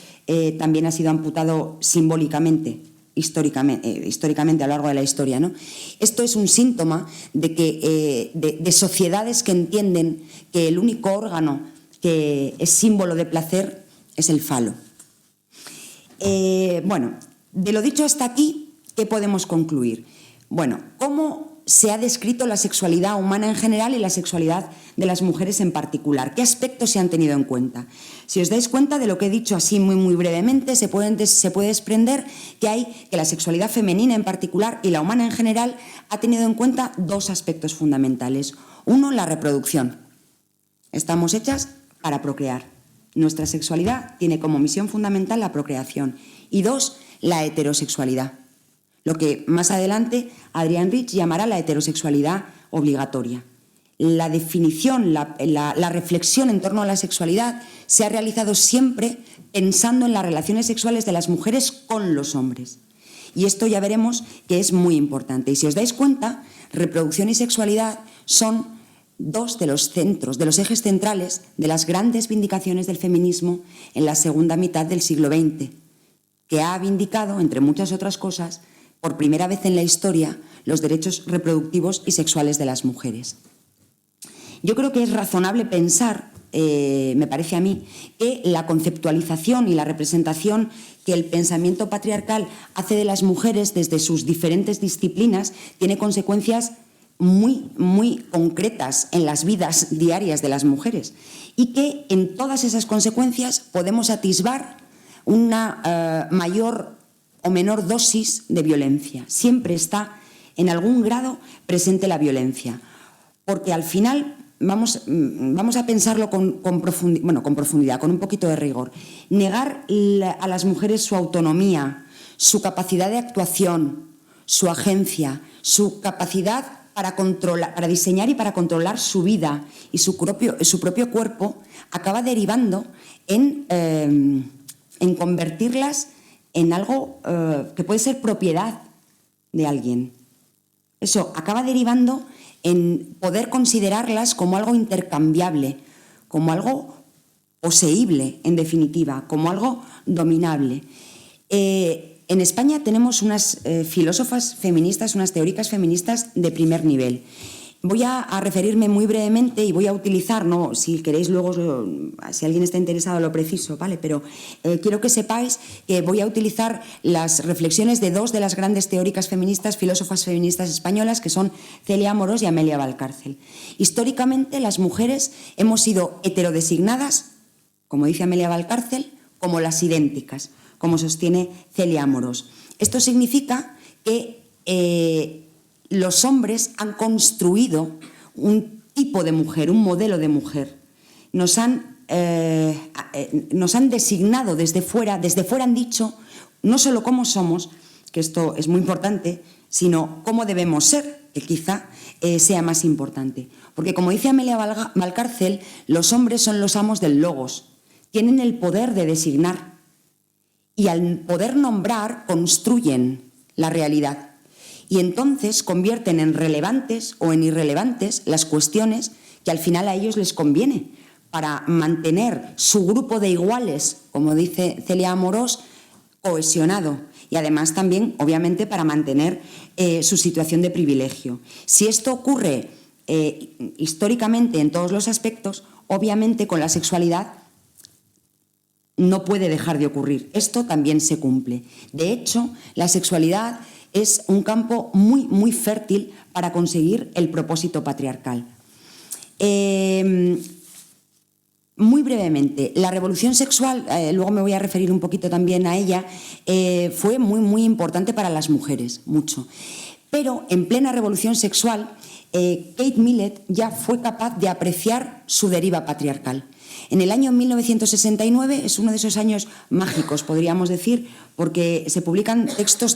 también ha sido amputado simbólicamente, históricamente a lo largo de la historia, ¿no? Esto es un síntoma de sociedades que entienden que el único órgano que es símbolo de placer es el falo. De lo dicho hasta aquí, ¿qué podemos concluir? Bueno, ¿cómo se ha descrito la sexualidad humana en general y la sexualidad de las mujeres en particular? ¿Qué aspectos se han tenido en cuenta? Si os dais cuenta de lo que he dicho así muy brevemente, se puede desprender que la sexualidad femenina en particular y la humana en general ha tenido en cuenta dos aspectos fundamentales. Uno, la reproducción. Estamos hechas para procrear. Nuestra sexualidad tiene como misión fundamental la procreación. Y dos, la heterosexualidad. Lo que más adelante Adrienne Rich llamará la heterosexualidad obligatoria. La definición, la reflexión en torno a la sexualidad se ha realizado siempre pensando en las relaciones sexuales de las mujeres con los hombres. Y esto ya veremos que es muy importante. Y si os dais cuenta, reproducción y sexualidad son dos de los centros, de los ejes centrales de las grandes vindicaciones del feminismo en la segunda mitad del siglo XX, que ha vindicado, entre muchas otras cosas, por primera vez en la historia, los derechos reproductivos y sexuales de las mujeres. Yo creo que es razonable pensar, me parece a mí, que la conceptualización y la representación que el pensamiento patriarcal hace de las mujeres desde sus diferentes disciplinas tiene consecuencias muy concretas en las vidas diarias de las mujeres y que en todas esas consecuencias podemos atisbar una mayor o menor dosis de violencia. Siempre está en algún grado presente la violencia, porque al final vamos a pensarlo con profundidad, con un poquito de rigor. Negar a las mujeres su autonomía, su capacidad de actuación, su agencia, su capacidad para diseñar y para controlar su vida y su propio cuerpo, acaba derivando en convertirlas en algo que puede ser propiedad de alguien. Eso acaba derivando en poder considerarlas como algo intercambiable, como algo poseíble, en definitiva, como algo dominable. En España tenemos unas filósofas feministas, unas teóricas feministas de primer nivel. Voy a referirme muy brevemente y voy a utilizar, no, si queréis luego, si alguien está interesado lo preciso, ¿vale? Pero quiero que sepáis que voy a utilizar las reflexiones de dos de las grandes teóricas feministas, filósofas feministas españolas, que son Celia Amorós y Amelia Valcárcel. Históricamente las mujeres hemos sido heterodesignadas, como dice Amelia Valcárcel, como las idénticas, como sostiene Celia Amorós. Esto significa que los hombres han construido un tipo de mujer, un modelo de mujer. Nos han designado desde fuera han dicho no solo cómo somos, que esto es muy importante, sino cómo debemos ser, que quizá sea más importante. Porque como dice Amelia Valcárcel, los hombres son los amos del logos, tienen el poder de designar y al poder nombrar construyen la realidad. Y entonces convierten en relevantes o en irrelevantes las cuestiones que al final a ellos les conviene para mantener su grupo de iguales, como dice Celia Amorós, cohesionado y además también, obviamente, para mantener su situación de privilegio. Si esto ocurre históricamente en todos los aspectos, obviamente con la sexualidad no puede dejar de ocurrir. Esto también se cumple. De hecho, la sexualidad es un campo muy fértil para conseguir el propósito patriarcal. Muy brevemente, la revolución sexual, luego me voy a referir un poquito también a ella, fue muy importante para las mujeres, mucho. Pero en plena revolución sexual, Kate Millett ya fue capaz de apreciar su deriva patriarcal. En el año 1969 es uno de esos años mágicos, podríamos decir, porque se publican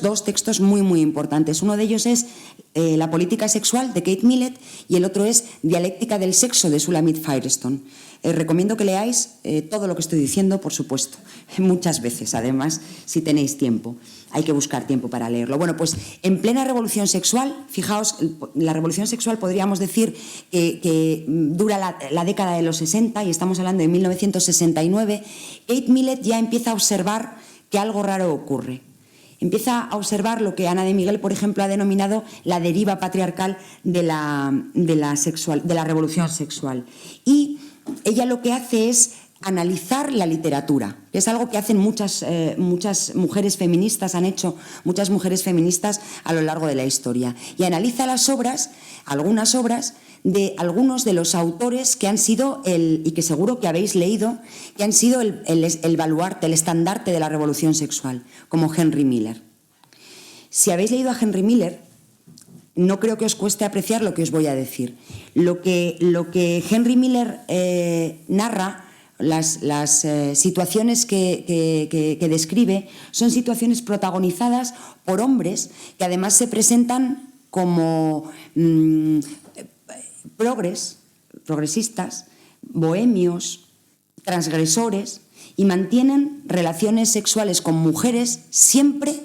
dos textos muy importantes. Uno de ellos es La política sexual, de Kate Millett, y el otro es Dialéctica del sexo, de Shulamit Firestone. recomiendo que leáis todo lo que estoy diciendo, por supuesto, muchas veces, además, si tenéis tiempo. Hay que buscar tiempo para leerlo. Bueno, pues en plena revolución sexual, fijaos, la revolución sexual podríamos decir que dura la década de los 60 y estamos hablando de 1969, Kate Millett ya empieza a observar que algo raro ocurre. Empieza a observar lo que Ana de Miguel, por ejemplo, ha denominado la deriva patriarcal de la revolución sexual. Y ella lo que hace es analizar la literatura. Es algo que hacen muchas mujeres feministas, han hecho muchas mujeres feministas a lo largo de la historia. Y analiza las obras, algunas obras, de algunos de los autores que han sido, y que seguro que habéis leído, que han sido el baluarte, el estandarte de la revolución sexual, como Henry Miller. Si habéis leído a Henry Miller, no creo que os cueste apreciar lo que os voy a decir. Lo que Henry Miller narra, las situaciones que describe, son situaciones protagonizadas por hombres que además se presentan como progresistas, bohemios, transgresores, y mantienen relaciones sexuales con mujeres siempre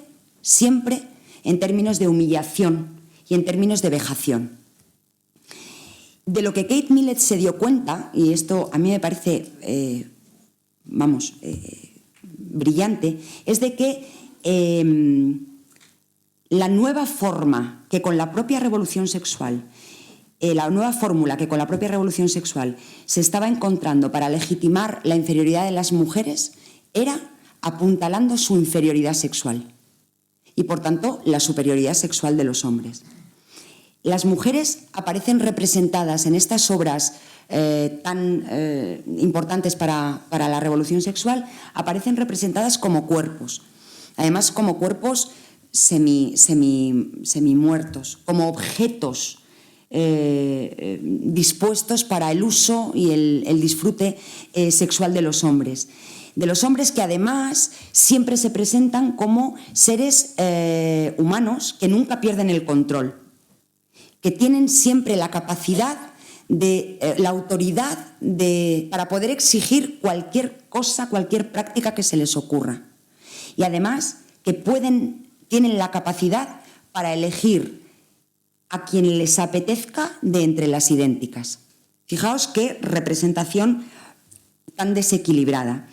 en términos de humillación y en términos de vejación. De lo que Kate Millett se dio cuenta, y esto a mí me parece, brillante, es de que la nueva forma que con la propia revolución sexual, la nueva fórmula que con la propia revolución sexual se estaba encontrando para legitimar la inferioridad de las mujeres era apuntalando su inferioridad sexual y, por tanto, la superioridad sexual de los hombres. Las mujeres aparecen representadas en estas obras tan importantes para la revolución sexual, aparecen representadas como cuerpos, además como cuerpos semi-muertos, como objetos dispuestos para el uso y el disfrute sexual de los hombres. De los hombres que además siempre se presentan como seres humanos que nunca pierden el control, que tienen siempre la capacidad la autoridad para poder exigir cualquier cosa, cualquier práctica que se les ocurra. Y además que tienen la capacidad para elegir a quien les apetezca de entre las idénticas. Fijaos qué representación tan desequilibrada.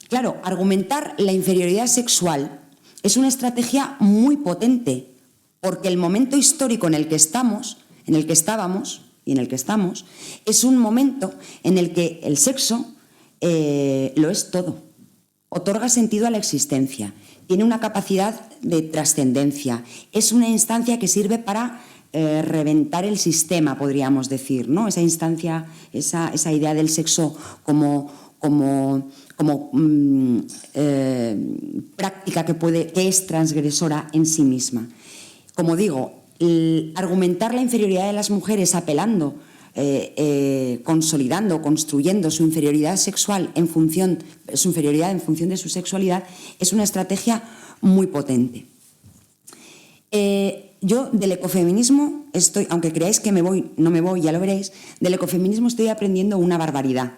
Claro, argumentar la inferioridad sexual es una estrategia muy potente, porque el momento histórico en el que estábamos y en el que estamos, es un momento en el que el sexo lo es todo. Otorga sentido a la existencia, tiene una capacidad de trascendencia, es una instancia que sirve para reventar el sistema, podríamos decir, ¿no? Esa instancia, esa idea del sexo como práctica que es transgresora en sí misma. Como digo, argumentar la inferioridad de las mujeres apelando, consolidando, construyendo su inferioridad sexual en función de su sexualidad es una estrategia muy potente. Yo del ecofeminismo aunque creáis que no me voy, ya lo veréis, del ecofeminismo estoy aprendiendo una barbaridad.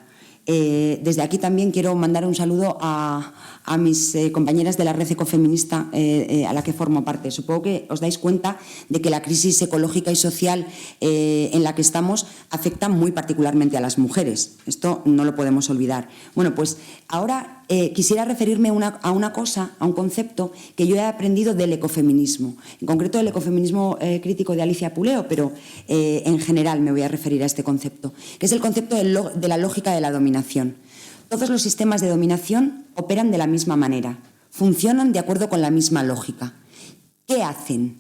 Desde aquí también quiero mandar un saludo a mis compañeras de la red ecofeminista a la que formo parte. Supongo que os dais cuenta de que la crisis ecológica y social en la que estamos afecta muy particularmente a las mujeres. Esto no lo podemos olvidar. Bueno, pues ahora quisiera referirme a una cosa, a un concepto que yo he aprendido del ecofeminismo, en concreto del ecofeminismo crítico de Alicia Puleo, pero en general me voy a referir a este concepto, que es el concepto de la lógica de la dominación. Todos los sistemas de dominación operan de la misma manera, funcionan de acuerdo con la misma lógica. ¿Qué hacen?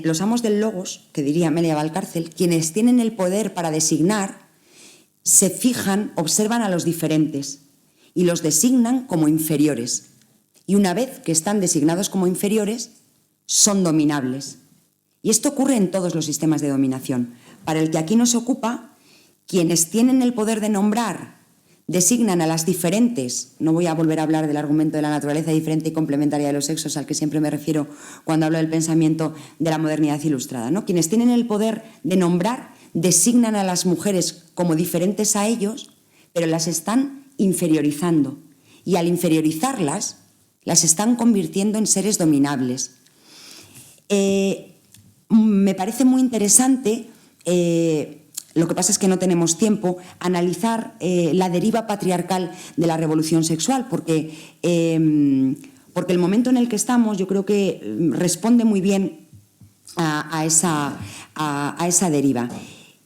Los amos del logos, que diría Amelia Valcárcel, quienes tienen el poder para designar, se fijan, observan a los diferentes y los designan como inferiores. Y una vez que están designados como inferiores, son dominables. Y esto ocurre en todos los sistemas de dominación. Para el que aquí nos ocupa, quienes tienen el poder de nombrar designan a las diferentes, no voy a volver a hablar del argumento de la naturaleza diferente y complementaria de los sexos al que siempre me refiero cuando hablo del pensamiento de la modernidad ilustrada, ¿no? Quienes tienen el poder de nombrar designan a las mujeres como diferentes a ellos, pero las están inferiorizando. Y al inferiorizarlas, las están convirtiendo en seres dominables. Me parece muy interesante, lo que pasa es que no tenemos tiempo, analizar la deriva patriarcal de la revolución sexual, porque el momento en el que estamos yo creo que responde muy bien a esa deriva.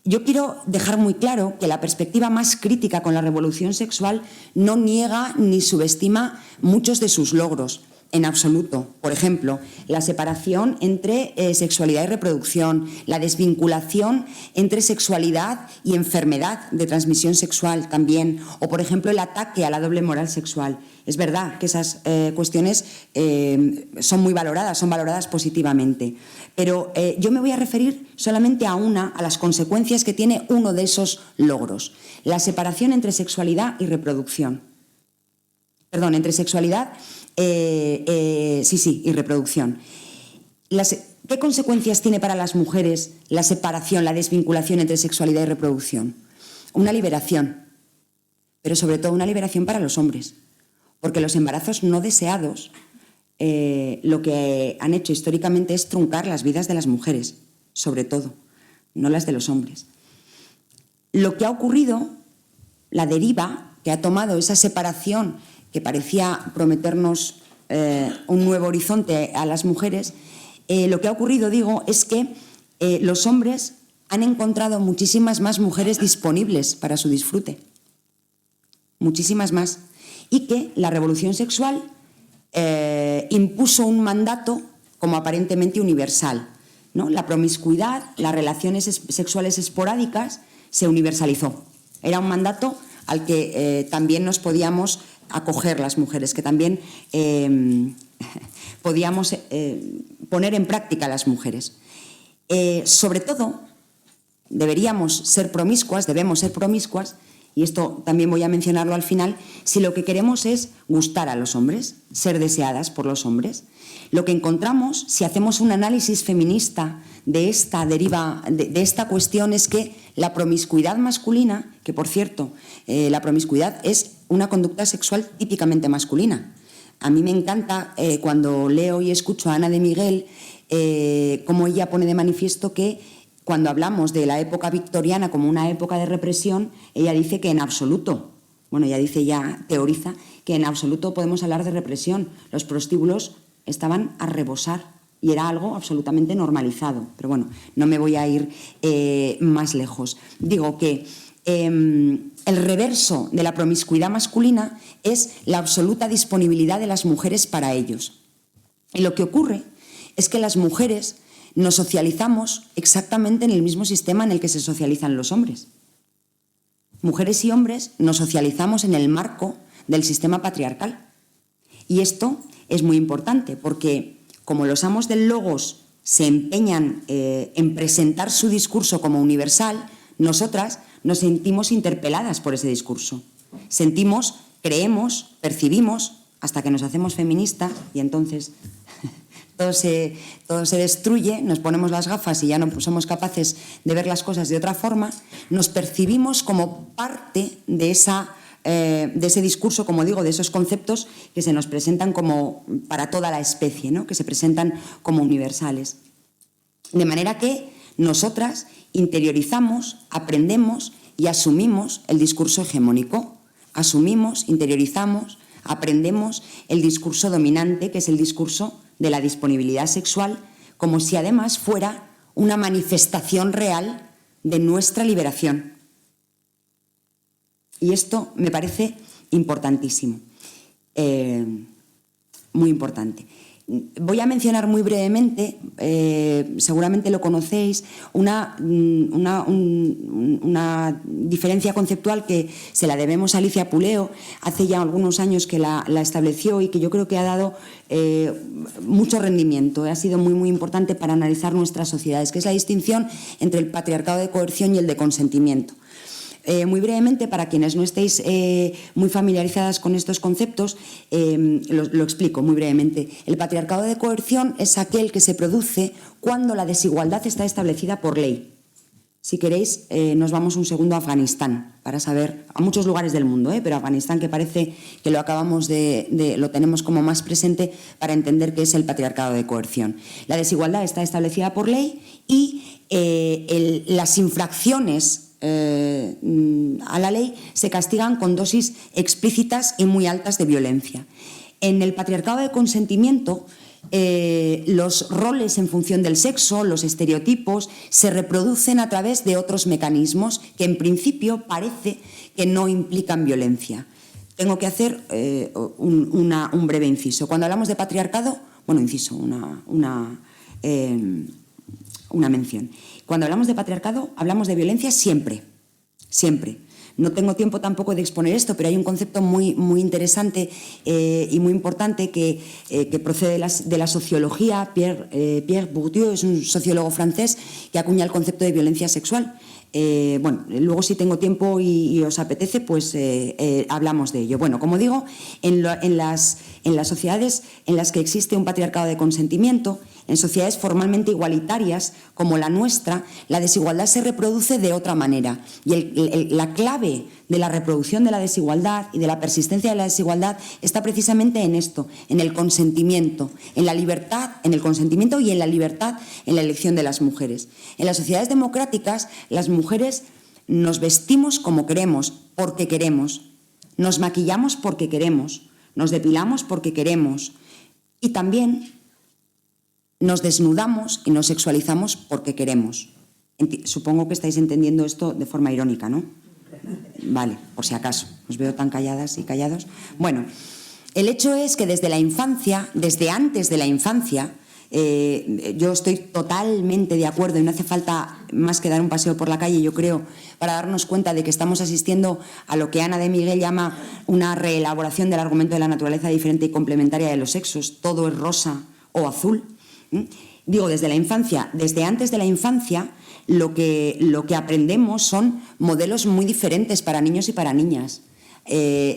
Yo quiero dejar muy claro que la perspectiva más crítica con la revolución sexual no niega ni subestima muchos de sus logros, en absoluto. Por ejemplo, la separación entre sexualidad y reproducción, la desvinculación entre sexualidad y enfermedad de transmisión sexual también, o por ejemplo el ataque a la doble moral sexual. Es verdad que esas cuestiones son valoradas positivamente, pero yo me voy a referir solamente a las consecuencias que tiene uno de esos logros, la separación entre sexualidad y reproducción. Perdón, entre sexualidad y reproducción. ¿Qué consecuencias tiene para las mujeres la separación, la desvinculación entre sexualidad y reproducción? Una liberación, pero sobre todo una liberación para los hombres, porque los embarazos no deseados lo que han hecho históricamente es truncar las vidas de las mujeres, sobre todo, no las de los hombres. Lo que ha ocurrido, la deriva que ha tomado esa separación que parecía prometernos un nuevo horizonte a las mujeres, lo que ha ocurrido, digo, es que los hombres han encontrado muchísimas más mujeres disponibles para su disfrute, muchísimas más, y que la revolución sexual impuso un mandato como aparentemente universal, ¿no? La promiscuidad, las relaciones sexuales esporádicas se universalizó. Era un mandato al que también nos podíamos acoger las mujeres, que también podíamos poner en práctica las mujeres. Sobre todo, debemos ser promiscuas, y esto también voy a mencionarlo al final, si lo que queremos es gustar a los hombres, ser deseadas por los hombres. Lo que encontramos, si hacemos un análisis feminista de esta deriva, de esta cuestión, es que la promiscuidad masculina, que por cierto, la promiscuidad es una conducta sexual típicamente masculina. A mí me encanta cuando leo y escucho a Ana de Miguel, cómo ella pone de manifiesto que cuando hablamos de la época victoriana como una época de represión, ella dice que en absoluto, teoriza que en absoluto podemos hablar de represión. Los prostíbulos estaban a rebosar y era algo absolutamente normalizado. Pero bueno, no me voy a ir más lejos. Digo que el reverso de la promiscuidad masculina es la absoluta disponibilidad de las mujeres para ellos. Y lo que ocurre es que las mujeres nos socializamos exactamente en el mismo sistema en el que se socializan los hombres. Mujeres y hombres nos socializamos en el marco del sistema patriarcal. Y esto es muy importante porque, como los amos del logos se empeñan en presentar su discurso como universal, nosotras nos sentimos interpeladas por ese discurso. Sentimos, creemos, percibimos, hasta que nos hacemos feministas y entonces todo se destruye, nos ponemos las gafas y ya no somos capaces de ver las cosas de otra forma, nos percibimos como parte de ese discurso, como digo, de esos conceptos que se nos presentan como para toda la especie, ¿no? Que se presentan como universales. De manera que nosotras interiorizamos, aprendemos y asumimos el discurso hegemónico. Asumimos, interiorizamos, aprendemos el discurso dominante, que es el discurso de la disponibilidad sexual, como si además fuera una manifestación real de nuestra liberación. Y esto me parece importantísimo, muy importante. Voy a mencionar muy brevemente, seguramente lo conocéis, una diferencia conceptual que se la debemos a Alicia Puleo, hace ya algunos años que la estableció y que yo creo que ha dado mucho rendimiento, ha sido muy importante para analizar nuestras sociedades, que es la distinción entre el patriarcado de coerción y el de consentimiento. Muy brevemente, para quienes no estéis muy familiarizadas con estos conceptos, lo explico muy brevemente. El patriarcado de coerción es aquel que se produce cuando la desigualdad está establecida por ley. Si queréis, nos vamos un segundo a Afganistán para saber, a muchos lugares del mundo, pero Afganistán, que parece que lo lo tenemos como más presente para entender qué es el patriarcado de coerción. La desigualdad está establecida por ley y las infracciones a la ley se castigan con dosis explícitas y muy altas de violencia. En el patriarcado de consentimiento, los roles en función del sexo, los estereotipos, se reproducen a través de otros mecanismos que en principio parece que no implican violencia. Tengo que hacer un breve inciso. Cuando hablamos de patriarcado, una mención. Cuando hablamos de patriarcado, hablamos de violencia siempre, siempre. No tengo tiempo tampoco de exponer esto, pero hay un concepto muy interesante y muy importante que procede de la sociología. Pierre Bourdieu es un sociólogo francés que acuña el concepto de violencia sexual. Luego si tengo tiempo y os apetece, pues hablamos de ello. Bueno, como digo, en las sociedades en las que existe un patriarcado de consentimiento, en sociedades formalmente igualitarias como la nuestra, la desigualdad se reproduce de otra manera. Y la clave de la reproducción de la desigualdad y de la persistencia de la desigualdad está precisamente en esto, en el consentimiento, en la libertad, en el consentimiento y en la libertad en la elección de las mujeres. En las sociedades democráticas, las mujeres nos vestimos como queremos, porque queremos. Nos maquillamos porque queremos. Nos depilamos porque queremos. Y también nos desnudamos y nos sexualizamos porque queremos. Supongo que estáis entendiendo esto de forma irónica, ¿no? Vale, por si acaso. Os veo tan calladas y callados. Bueno, el hecho es que desde la infancia, desde antes de la infancia, yo estoy totalmente de acuerdo y no hace falta más que dar un paseo por la calle, yo creo, para darnos cuenta de que estamos asistiendo a lo que Ana de Miguel llama una reelaboración del argumento de la naturaleza diferente y complementaria de los sexos. Todo es rosa o azul. Digo, desde la infancia, desde antes de la infancia, lo que aprendemos son modelos muy diferentes para niños y para niñas.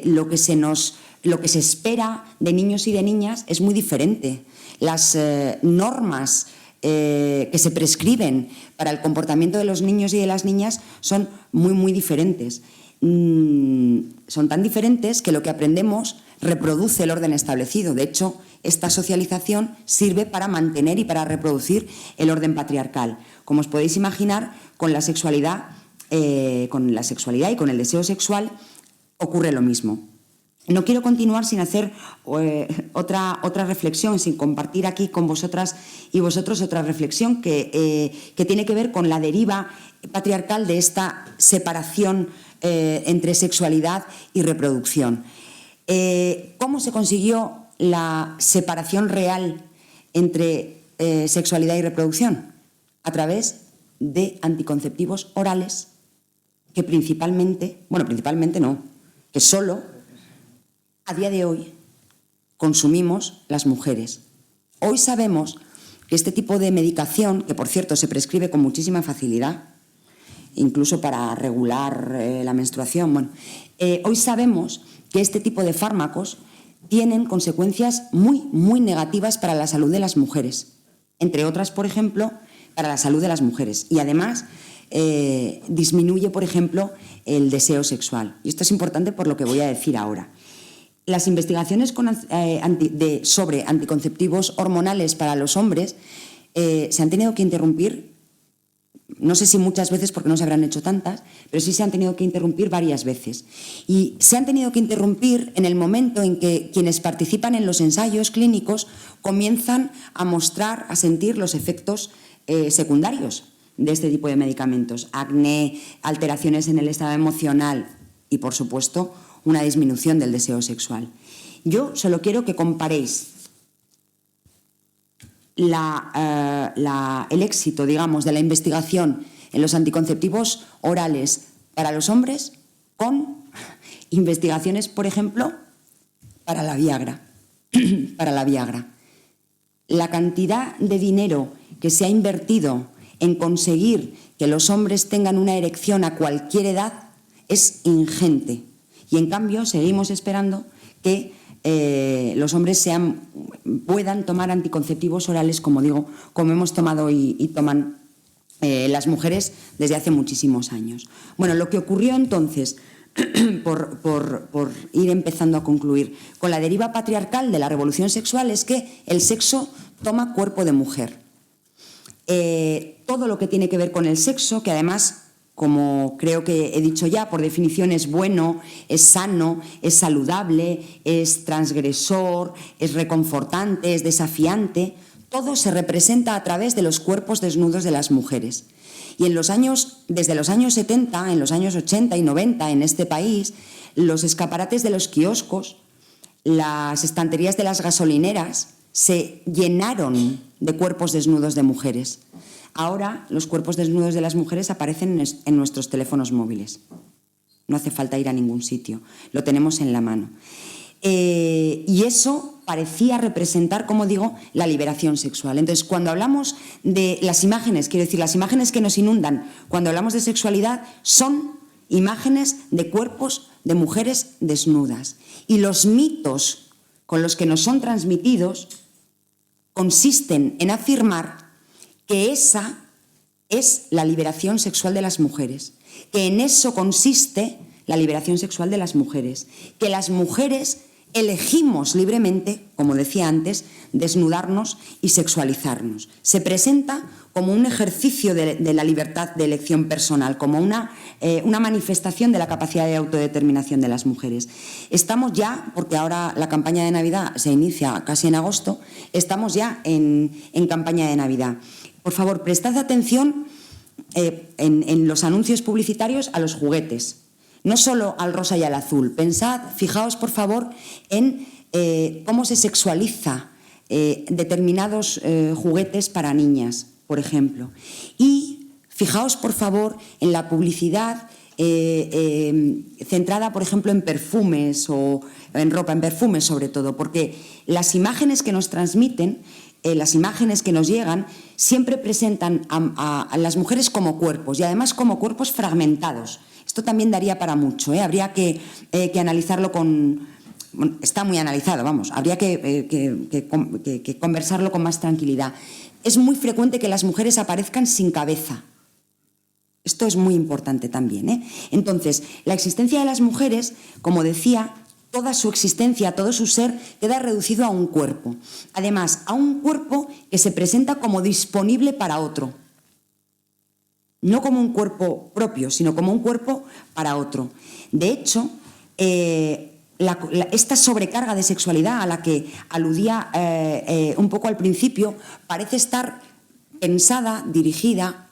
Lo que se espera de niños y de niñas es muy diferente. Las normas que se prescriben para el comportamiento de los niños y de las niñas son muy diferentes. Son tan diferentes que lo que aprendemos reproduce el orden establecido. De hecho, esta socialización sirve para mantener y para reproducir el orden patriarcal. Como os podéis imaginar, con la sexualidad y con el deseo sexual ocurre lo mismo. No quiero continuar sin hacer otra reflexión, sin compartir aquí con vosotras y vosotros otra reflexión que tiene que ver con la deriva patriarcal de esta separación entre sexualidad y reproducción. ¿Cómo se consiguió la separación real entre sexualidad y reproducción? A través de anticonceptivos orales que principalmente no, que solo a día de hoy consumimos las mujeres. Hoy sabemos que este tipo de medicación, que por cierto se prescribe con muchísima facilidad, incluso para regular la menstruación, hoy sabemos que este tipo de fármacos tienen consecuencias muy negativas para la salud de las mujeres, entre otras, por ejemplo, para la salud de las mujeres. Y además disminuye, por ejemplo, el deseo sexual. Y esto es importante por lo que voy a decir ahora. Las investigaciones sobre anticonceptivos hormonales para los hombres se han tenido que interrumpir, no sé si muchas veces porque no se habrán hecho tantas, pero sí se han tenido que interrumpir varias veces. Y se han tenido que interrumpir en el momento en que quienes participan en los ensayos clínicos comienzan a mostrar, a sentir los efectos secundarios de este tipo de medicamentos. Acné, alteraciones en el estado emocional y, por supuesto, una disminución del deseo sexual. Yo solo quiero que comparéis el éxito, digamos, de la investigación en los anticonceptivos orales para los hombres con investigaciones, por ejemplo, para la Viagra. Para la Viagra. La cantidad de dinero que se ha invertido en conseguir que los hombres tengan una erección a cualquier edad es ingente. Y en cambio seguimos esperando que los hombres puedan tomar anticonceptivos orales, como digo, como hemos tomado y toman las mujeres desde hace muchísimos años. Bueno, lo que ocurrió entonces, por ir empezando a concluir, con la deriva patriarcal de la revolución sexual es que el sexo toma cuerpo de mujer. Todo lo que tiene que ver con el sexo, que además, como creo que he dicho ya, por definición es bueno, es sano, es saludable, es transgresor, es reconfortante, es desafiante, todo se representa a través de los cuerpos desnudos de las mujeres. Y desde los años 70, en los años 80 y 90 en este país, los escaparates de los kioscos, las estanterías de las gasolineras se llenaron de cuerpos desnudos de mujeres. Ahora los cuerpos desnudos de las mujeres aparecen en nuestros teléfonos móviles. No hace falta ir a ningún sitio, lo tenemos en la mano. Y eso parecía representar, como digo, la liberación sexual. Entonces, cuando hablamos de las imágenes, quiero decir, las imágenes que nos inundan cuando hablamos de sexualidad son imágenes de cuerpos de mujeres desnudas. Y los mitos con los que nos son transmitidos consisten en afirmar que esa es la liberación sexual de las mujeres, que en eso consiste la liberación sexual de las mujeres, que las mujeres elegimos libremente, como decía antes, desnudarnos y sexualizarnos. Se presenta como un ejercicio de la libertad de elección personal, como una manifestación de la capacidad de autodeterminación de las mujeres. Estamos ya, porque ahora la campaña de Navidad se inicia casi en agosto, estamos ya en campaña de Navidad. Por favor, prestad atención en los anuncios publicitarios a los juguetes. No solo al rosa y al azul. Fijaos, por favor, en cómo se sexualiza determinados juguetes para niñas, por ejemplo. Y fijaos, por favor, en la publicidad centrada, por ejemplo, en perfumes o en ropa, en perfumes sobre todo, porque las imágenes que nos transmiten, las imágenes que nos llegan, siempre presentan a las mujeres como cuerpos y además como cuerpos fragmentados. Esto también daría para mucho, habría que analizarlo bueno, está muy analizado, vamos, habría que conversarlo con más tranquilidad. Es muy frecuente que las mujeres aparezcan sin cabeza. Esto es muy importante también, Entonces, la existencia de las mujeres, como decía, toda su existencia, todo su ser, queda reducido a un cuerpo. Además, a un cuerpo que se presenta como disponible para otro. No como un cuerpo propio, sino como un cuerpo para otro. De hecho, esta sobrecarga de sexualidad a la que aludía un poco al principio parece estar pensada, dirigida,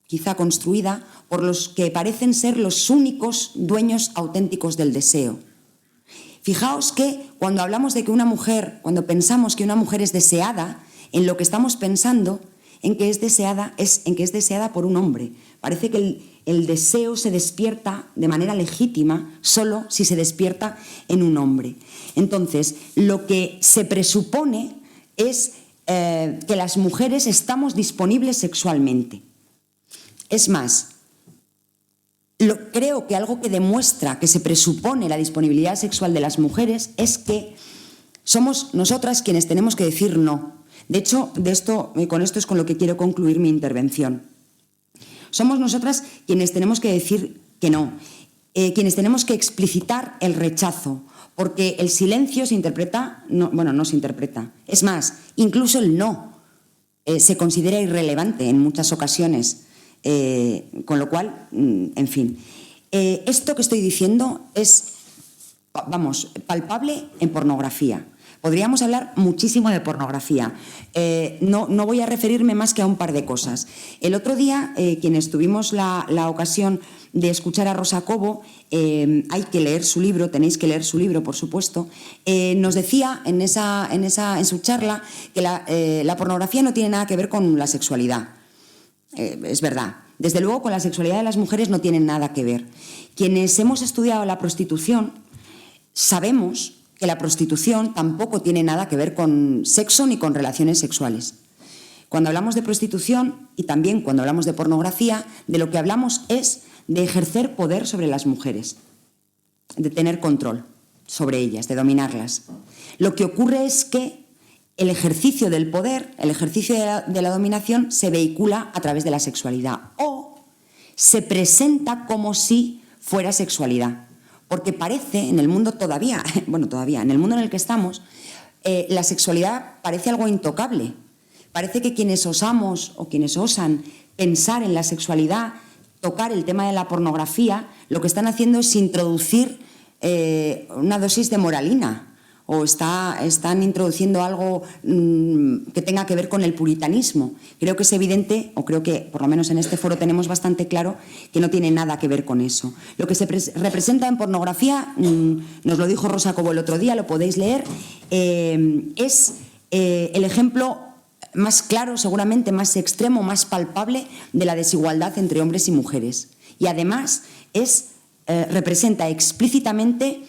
quizá construida, por los que parecen ser los únicos dueños auténticos del deseo. Fijaos que cuando hablamos de que una mujer, cuando pensamos que una mujer es deseada, en lo que estamos pensando en que es deseada por un hombre. Parece que el deseo se despierta de manera legítima solo si se despierta en un hombre. Entonces, lo que se presupone es que las mujeres estamos disponibles sexualmente. Es más, creo que algo que demuestra que se presupone la disponibilidad sexual de las mujeres es que somos nosotras quienes tenemos que decir no. De hecho, con esto es con lo que quiero concluir mi intervención. Somos nosotras quienes tenemos que decir que no, quienes tenemos que explicitar el rechazo, porque el silencio se interpreta, no se interpreta. Es más, incluso el no se considera irrelevante en muchas ocasiones, con lo cual, en fin. Esto que estoy diciendo es, palpable en pornografía. Podríamos hablar muchísimo de pornografía. No voy a referirme más que a un par de cosas. El otro día, quienes tuvimos la ocasión de escuchar a Rosa Cobo, hay que leer su libro, tenéis que leer su libro, por supuesto, nos decía en su charla que la pornografía no tiene nada que ver con la sexualidad. Es verdad. Desde luego, con la sexualidad de las mujeres no tiene nada que ver. Quienes hemos estudiado la prostitución sabemos que la prostitución tampoco tiene nada que ver con sexo ni con relaciones sexuales. Cuando hablamos de prostitución y también cuando hablamos de pornografía, de lo que hablamos es de ejercer poder sobre las mujeres, de tener control sobre ellas, de dominarlas. Lo que ocurre es que el ejercicio del poder, el ejercicio de la dominación se vehicula a través de la sexualidad o se presenta como si fuera sexualidad. Porque parece, en el mundo todavía, en el mundo en el que estamos, la sexualidad parece algo intocable. Parece que quienes osamos o quienes osan pensar en la sexualidad, tocar el tema de la pornografía, lo que están haciendo es introducir una dosis de moralina o están introduciendo algo que tenga que ver con el puritanismo. Creo que es evidente, o creo que por lo menos en este foro tenemos bastante claro que no tiene nada que ver con eso. Lo que se representa en pornografía, nos lo dijo Rosa Cobo el otro día, lo podéis leer, es el ejemplo más claro, seguramente más extremo, más palpable de la desigualdad entre hombres y mujeres. Y además representa explícitamente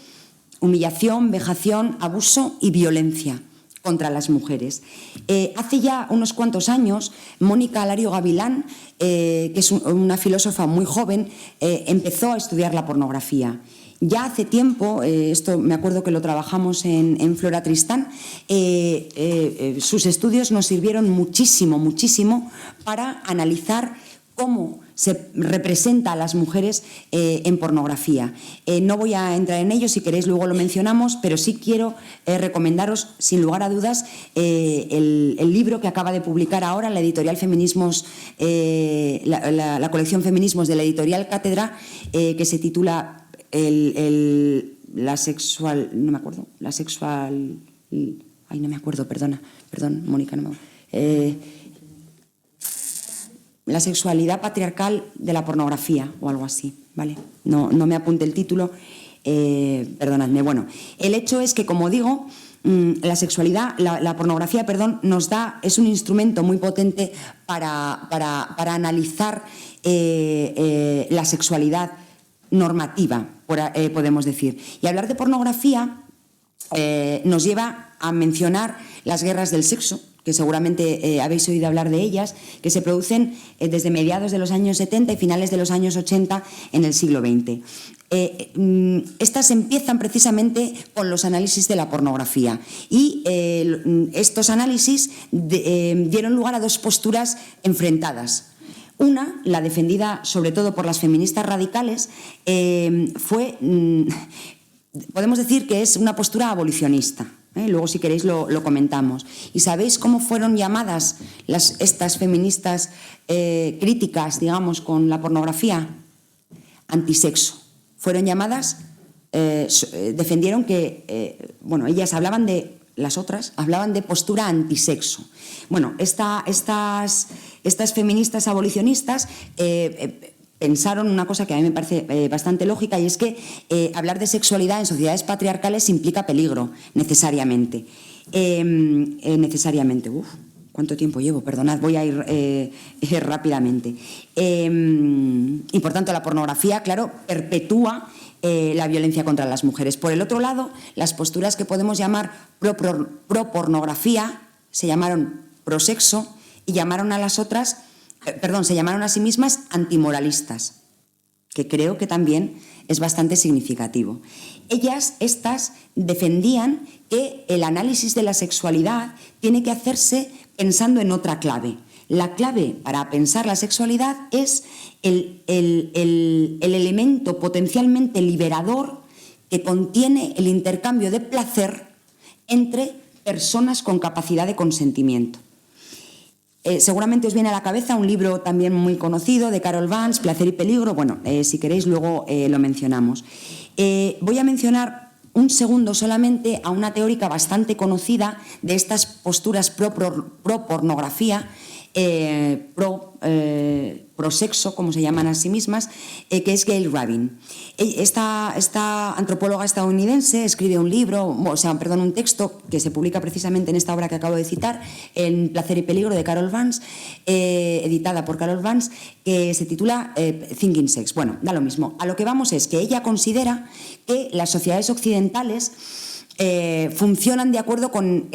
humillación, vejación, abuso y violencia contra las mujeres. Hace ya unos cuantos años, Mónica Alario Gavilán, que es una filósofa muy joven, empezó a estudiar la pornografía. Ya hace tiempo, esto me acuerdo que lo trabajamos en Flora Tristán, sus estudios nos sirvieron muchísimo, muchísimo para analizar cómo se representa a las mujeres en pornografía. No voy a entrar en ello, si queréis luego lo mencionamos, pero sí quiero recomendaros, sin lugar a dudas, el libro que acaba de publicar ahora la editorial Feminismos, la colección Feminismos de la editorial Cátedra, que se titula perdón, Mónica, la sexualidad patriarcal de la pornografía o algo así, ¿vale? No me apunte el título, perdonadme. Bueno, el hecho es que, como digo, la sexualidad, la pornografía, es un instrumento muy potente para analizar la sexualidad normativa, podemos decir. Y hablar de pornografía nos lleva a mencionar las guerras del sexo, que seguramente habéis oído hablar de ellas, que se producen desde mediados de los años 70 y finales de los años 80 en el siglo XX. Estas empiezan precisamente con los análisis de la pornografía y estos análisis dieron lugar a dos posturas enfrentadas. Una, la defendida sobre todo por las feministas radicales, podemos decir que es una postura abolicionista. Luego, si queréis, lo comentamos. ¿Y sabéis cómo fueron llamadas estas feministas críticas, digamos, con la pornografía? Antisexo. Fueron llamadas, defendieron que, ellas las otras hablaban de postura antisexo. Bueno, estas feministas abolicionistas pensaron una cosa que a mí me parece bastante lógica, y es que hablar de sexualidad en sociedades patriarcales implica peligro, necesariamente. ¿Cuánto tiempo llevo? Perdonad, voy a ir rápidamente. Y por tanto la pornografía, claro, perpetúa la violencia contra las mujeres. Por el otro lado, las posturas que podemos llamar pro-pornografía se llamaron prosexo y llamaron a las otras, se llamaron a sí mismas antimoralistas, que creo que también es bastante significativo. Estas defendían que el análisis de la sexualidad tiene que hacerse pensando en otra clave. La clave para pensar la sexualidad es el elemento potencialmente liberador que contiene el intercambio de placer entre personas con capacidad de consentimiento. Seguramente os viene a la cabeza un libro también muy conocido de Carol Vance, Placer y peligro. Bueno, si queréis luego lo mencionamos. Voy a mencionar un segundo solamente a una teórica bastante conocida de estas posturas pro-pornografía, pro-sexo, como se llaman a sí mismas, que es Gail Rabin. Esta antropóloga estadounidense escribe un libro, un texto que se publica precisamente en esta obra que acabo de citar, en Placer y peligro, de Carol Vance, editada por Carol Vance, que se titula Thinking Sex. Bueno, da lo mismo. A lo que vamos es que ella considera que las sociedades occidentales funcionan de acuerdo con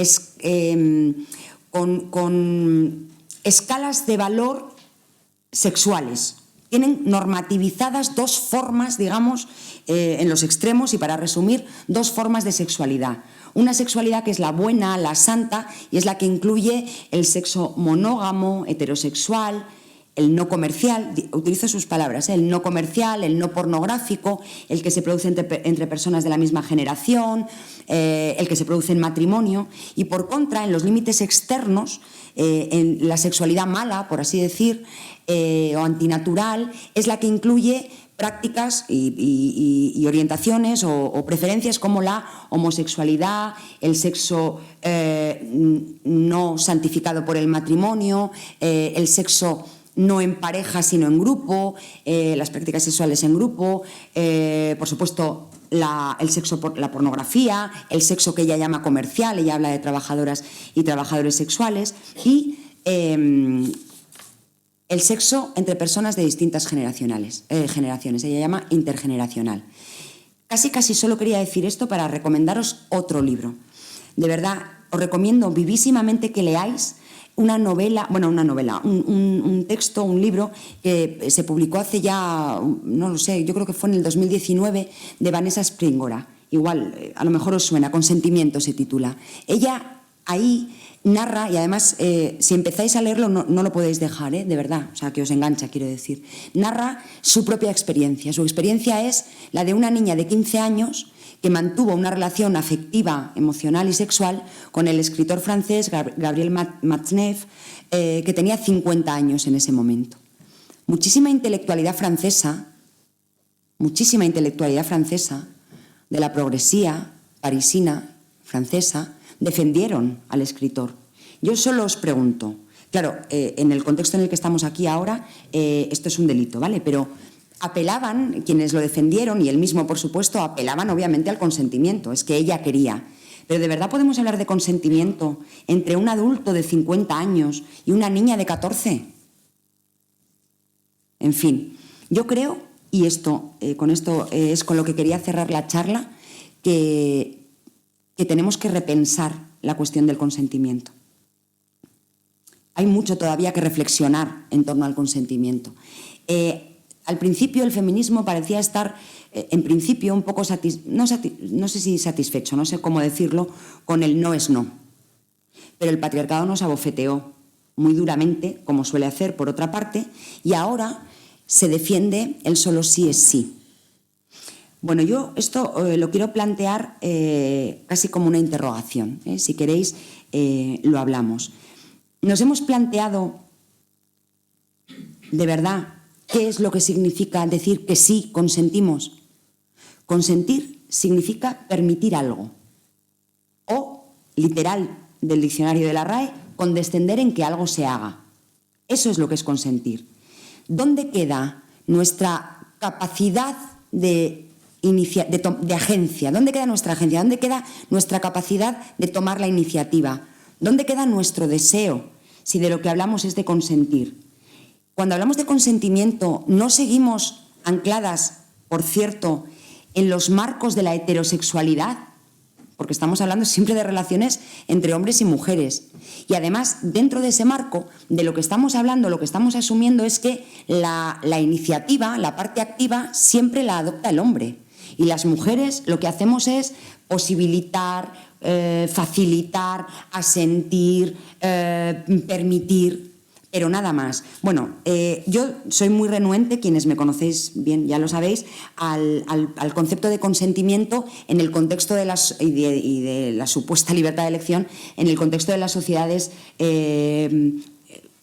escalas de valor sexuales, tienen normativizadas dos formas, digamos, en los extremos, y para resumir, dos formas de sexualidad. Una sexualidad que es la buena, la santa, y es la que incluye el sexo monógamo, heterosexual, el no comercial, utilizo sus palabras, el no comercial, el no pornográfico, el que se produce entre personas de la misma generación, el que se produce en matrimonio, y por contra, en los límites externos, en la sexualidad mala, por así decir, o antinatural, es la que incluye prácticas y orientaciones o preferencias como la homosexualidad, el sexo no santificado por el matrimonio, el sexo no en pareja sino en grupo, las prácticas sexuales en grupo, por supuesto el sexo, la pornografía, el sexo que ella llama comercial, ella habla de trabajadoras y trabajadores sexuales, y el sexo entre personas de distintas generaciones, ella llama intergeneracional. Casi solo quería decir esto para recomendaros otro libro. De verdad, os recomiendo vivísimamente que leáis un texto, un libro que se publicó hace ya, no lo sé, yo creo que fue en el 2019, de Vanessa Springora. Igual, a lo mejor os suena, Consentimiento se titula. Ella ahí narra, y además, si empezáis a leerlo, no lo podéis dejar, de verdad, o sea, que os engancha, quiero decir. Narra su propia experiencia. Su experiencia es la de una niña de 15 años que mantuvo una relación afectiva, emocional y sexual con el escritor francés Gabriel Matzneff, que tenía 50 años en ese momento. Muchísima intelectualidad francesa de la progresía parisina francesa defendieron al escritor. Yo solo os pregunto, claro, en el contexto en el que estamos aquí ahora, esto es un delito, ¿vale? Pero apelaban, quienes lo defendieron, y él mismo, por supuesto, apelaban obviamente al consentimiento, es que ella quería. Pero ¿de verdad podemos hablar de consentimiento entre un adulto de 50 años y una niña de 14? En fin, yo creo, y con esto es con lo que quería cerrar la charla, que tenemos que repensar la cuestión del consentimiento. Hay mucho todavía que reflexionar en torno al consentimiento. Al principio el feminismo parecía estar, en principio, un poco no sé si satisfecho, no sé cómo decirlo, con el no es no. Pero el patriarcado nos abofeteó muy duramente, como suele hacer por otra parte, y ahora se defiende el solo sí es sí. Bueno, yo esto lo quiero plantear casi como una interrogación. Si queréis, lo hablamos. Nos hemos planteado, de verdad, ¿qué es lo que significa decir que sí, consentimos? Consentir significa permitir algo. O, literal del diccionario de la RAE, condescender en que algo se haga. Eso es lo que es consentir. ¿Dónde queda nuestra capacidad de agencia? ¿Dónde queda nuestra agencia? ¿Dónde queda nuestra capacidad de tomar la iniciativa? ¿Dónde queda nuestro deseo si de lo que hablamos es de consentir? Cuando hablamos de consentimiento, no seguimos ancladas, por cierto, en los marcos de la heterosexualidad, porque estamos hablando siempre de relaciones entre hombres y mujeres. Y además, dentro de ese marco, de lo que estamos hablando, lo que estamos asumiendo es que la iniciativa, la parte activa, siempre la adopta el hombre. Y las mujeres lo que hacemos es posibilitar, facilitar, asentir, permitir, pero nada más. Bueno, yo soy muy renuente, quienes me conocéis bien ya lo sabéis, al concepto de consentimiento en el contexto de de la supuesta libertad de elección, en el contexto de las sociedades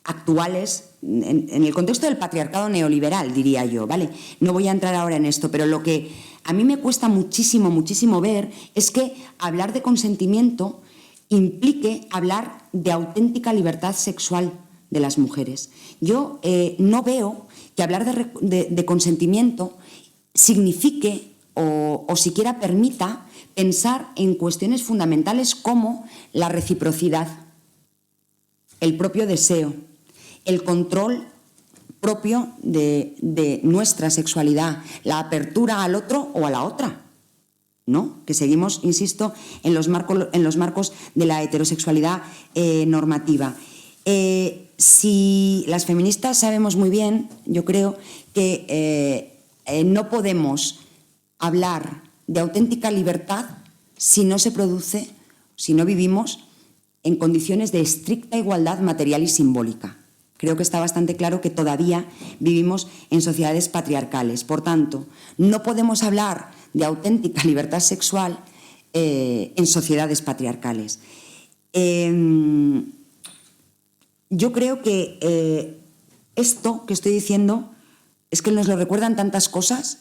actuales, en el contexto del patriarcado neoliberal, diría yo, ¿vale? No voy a entrar ahora en esto, pero lo que a mí me cuesta muchísimo ver es que hablar de consentimiento implique hablar de auténtica libertad sexual de las mujeres. Yo no veo que hablar de consentimiento signifique o siquiera permita pensar en cuestiones fundamentales como la reciprocidad, el propio deseo, el control propio de nuestra sexualidad, la apertura al otro o a la otra, ¿no? Que seguimos, insisto, en los marcos de la heterosexualidad normativa. si las feministas sabemos muy bien, yo creo, que no podemos hablar de auténtica libertad si no se produce, si no vivimos en condiciones de estricta igualdad material y simbólica. Creo que está bastante claro que todavía vivimos en sociedades patriarcales. Por tanto, no podemos hablar de auténtica libertad sexual en sociedades patriarcales. Yo creo que esto que estoy diciendo es que nos lo recuerdan tantas cosas.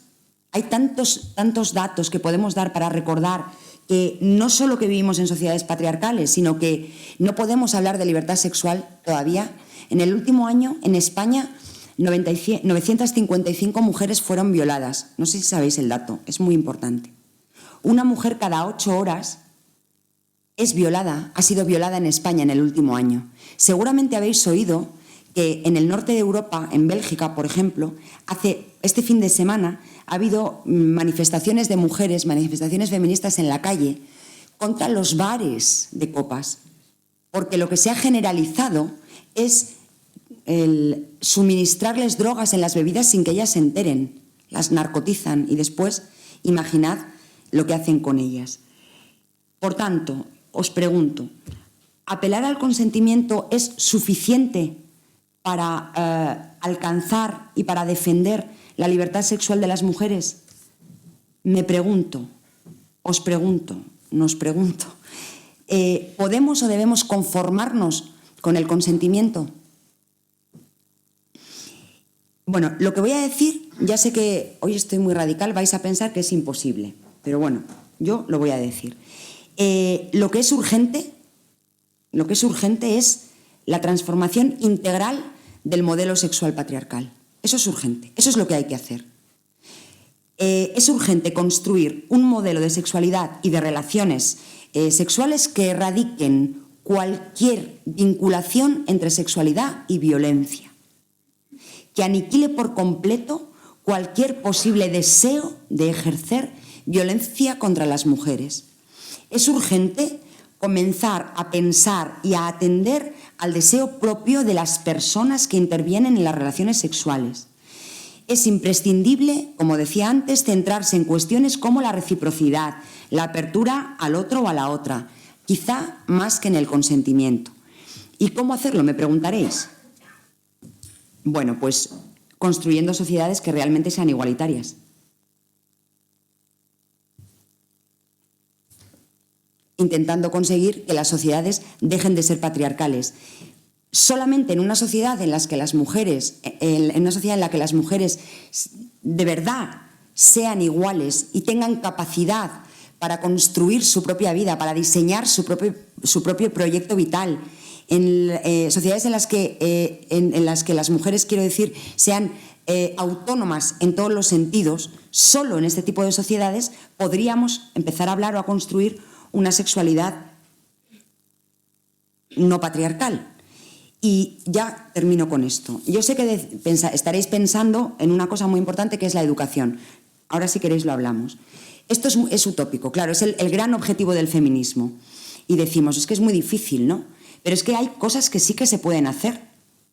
Hay tantos datos que podemos dar para recordar que no solo que vivimos en sociedades patriarcales, sino que no podemos hablar de libertad sexual todavía. En el último año, en España, 955 mujeres fueron violadas. No sé si sabéis el dato, es muy importante. Una mujer cada 8 horas es violada, ha sido violada en España en el último año. Seguramente habéis oído que en el norte de Europa, en Bélgica, por ejemplo, este fin de semana ha habido manifestaciones de mujeres, manifestaciones feministas en la calle contra los bares de copas, porque lo que se ha generalizado es el suministrarles drogas en las bebidas sin que ellas se enteren, las narcotizan y después imaginad lo que hacen con ellas. Por tanto, os pregunto, ¿apelar al consentimiento es suficiente para alcanzar y para defender la libertad sexual de las mujeres? Me pregunto, os pregunto, nos pregunto, ¿podemos o debemos conformarnos con el consentimiento? Bueno, lo que voy a decir, ya sé que hoy estoy muy radical, vais a pensar que es imposible, pero bueno, yo lo voy a decir. Lo que es urgente es la transformación integral del modelo sexual patriarcal. Eso es urgente, eso es lo que hay que hacer. Es urgente construir un modelo de sexualidad y de relaciones sexuales que erradiquen cualquier vinculación entre sexualidad y violencia, que aniquile por completo cualquier posible deseo de ejercer violencia contra las mujeres. Es urgente comenzar a pensar y a atender al deseo propio de las personas que intervienen en las relaciones sexuales. Es imprescindible, como decía antes, centrarse en cuestiones como la reciprocidad, la apertura al otro o a la otra, quizá más que en el consentimiento. ¿Y cómo hacerlo? Me preguntaréis. Bueno, pues construyendo sociedades que realmente sean igualitarias. Intentando conseguir que las sociedades dejen de ser patriarcales. Solamente en una sociedad en la que las mujeres, de verdad sean iguales y tengan capacidad para construir su propia vida, para diseñar su propio proyecto vital, en sociedades en las que las mujeres, quiero decir, sean autónomas en todos los sentidos, solo en este tipo de sociedades podríamos empezar a hablar o a construir una sexualidad no patriarcal. Y ya termino con esto. Yo sé que estaréis pensando en una cosa muy importante que es la educación. Ahora, si queréis, lo hablamos. Esto es utópico, claro, es el gran objetivo del feminismo. Y decimos, es que es muy difícil, ¿no? Pero es que hay cosas que sí que se pueden hacer.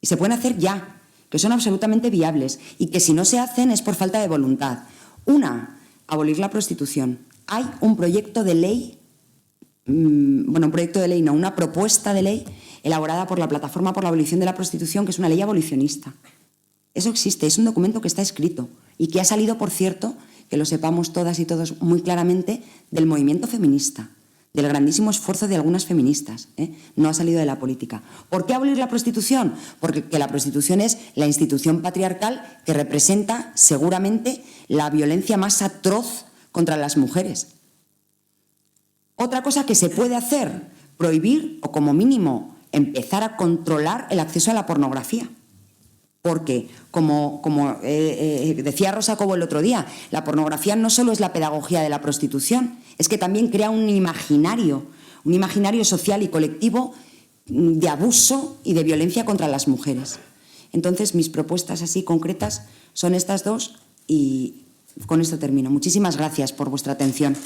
Y se pueden hacer ya, que son absolutamente viables. Y que si no se hacen es por falta de voluntad. Una, abolir la prostitución. Hay un proyecto de ley, una propuesta de ley elaborada por la Plataforma por la Abolición de la Prostitución, que es una ley abolicionista. Eso existe, es un documento que está escrito y que ha salido, por cierto, que lo sepamos todas y todos muy claramente, del movimiento feminista, del grandísimo esfuerzo de algunas feministas, no ha salido de la política. ¿Por qué abolir la prostitución? Porque la prostitución es la institución patriarcal que representa seguramente la violencia más atroz contra las mujeres. Otra cosa que se puede hacer, prohibir o como mínimo empezar a controlar el acceso a la pornografía. Porque, como decía Rosa Cobo el otro día, la pornografía no solo es la pedagogía de la prostitución, es que también crea un imaginario social y colectivo de abuso y de violencia contra las mujeres. Entonces, mis propuestas así concretas son estas dos y con esto termino. Muchísimas gracias por vuestra atención.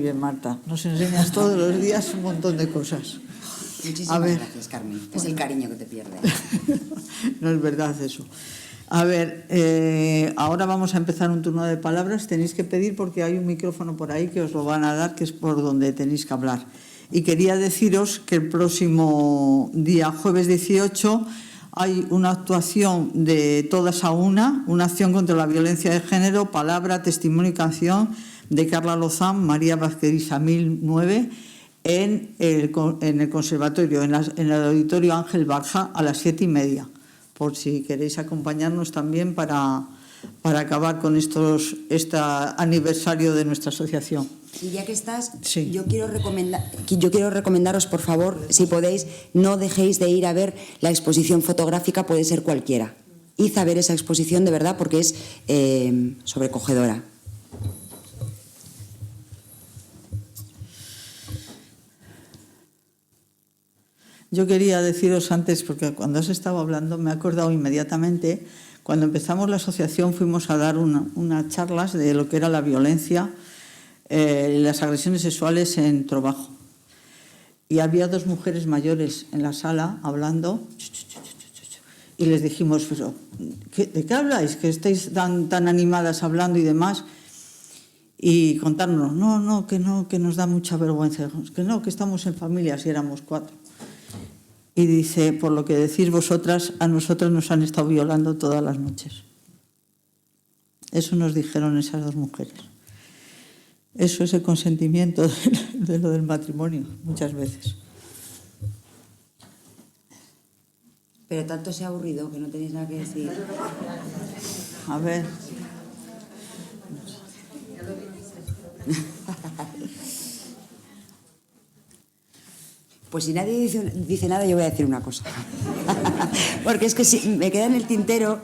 bien, Marta. Nos enseñas todos los días un montón de cosas. Muchísimas gracias, Carmen. Es el cariño que te pierdes. No es verdad eso. A ver, ahora vamos a empezar un turno de palabras. Tenéis que pedir porque hay un micrófono por ahí que os lo van a dar, que es por donde tenéis que hablar. Y quería deciros que el próximo día, jueves 18, hay una actuación de Todas a una acción contra la violencia de género, palabra, testimonio y canción de Carla Lozán, María Vázquez y Samil 9, en el conservatorio, en el auditorio Ángel Barja, a las 7:30, por si queréis acompañarnos también para acabar con este aniversario de nuestra asociación. Y ya que estás, sí. yo quiero recomendaros, por favor, si podéis, no dejéis de ir a ver la exposición fotográfica, puede ser cualquiera. Id a ver esa exposición de verdad porque es sobrecogedora. Yo quería deciros antes, porque cuando has estado hablando me he acordado inmediatamente, cuando empezamos la asociación fuimos a dar unas charlas de lo que era la violencia y las agresiones sexuales en trabajo. Y había 2 mujeres mayores en la sala hablando y les dijimos, pero ¿de qué habláis? Que estáis tan animadas hablando y demás. Y contarnos, no, que nos da mucha vergüenza, que estamos en familias y éramos 4. Y dice, por lo que decís vosotras, a nosotras nos han estado violando todas las noches. Eso nos dijeron esas 2 mujeres. Eso es el consentimiento de lo del matrimonio, muchas veces. Pero tanto se ha aburrido que no tenéis nada que decir. A ver. Pues si nadie dice nada, yo voy a decir una cosa. Porque es que si me queda en el tintero...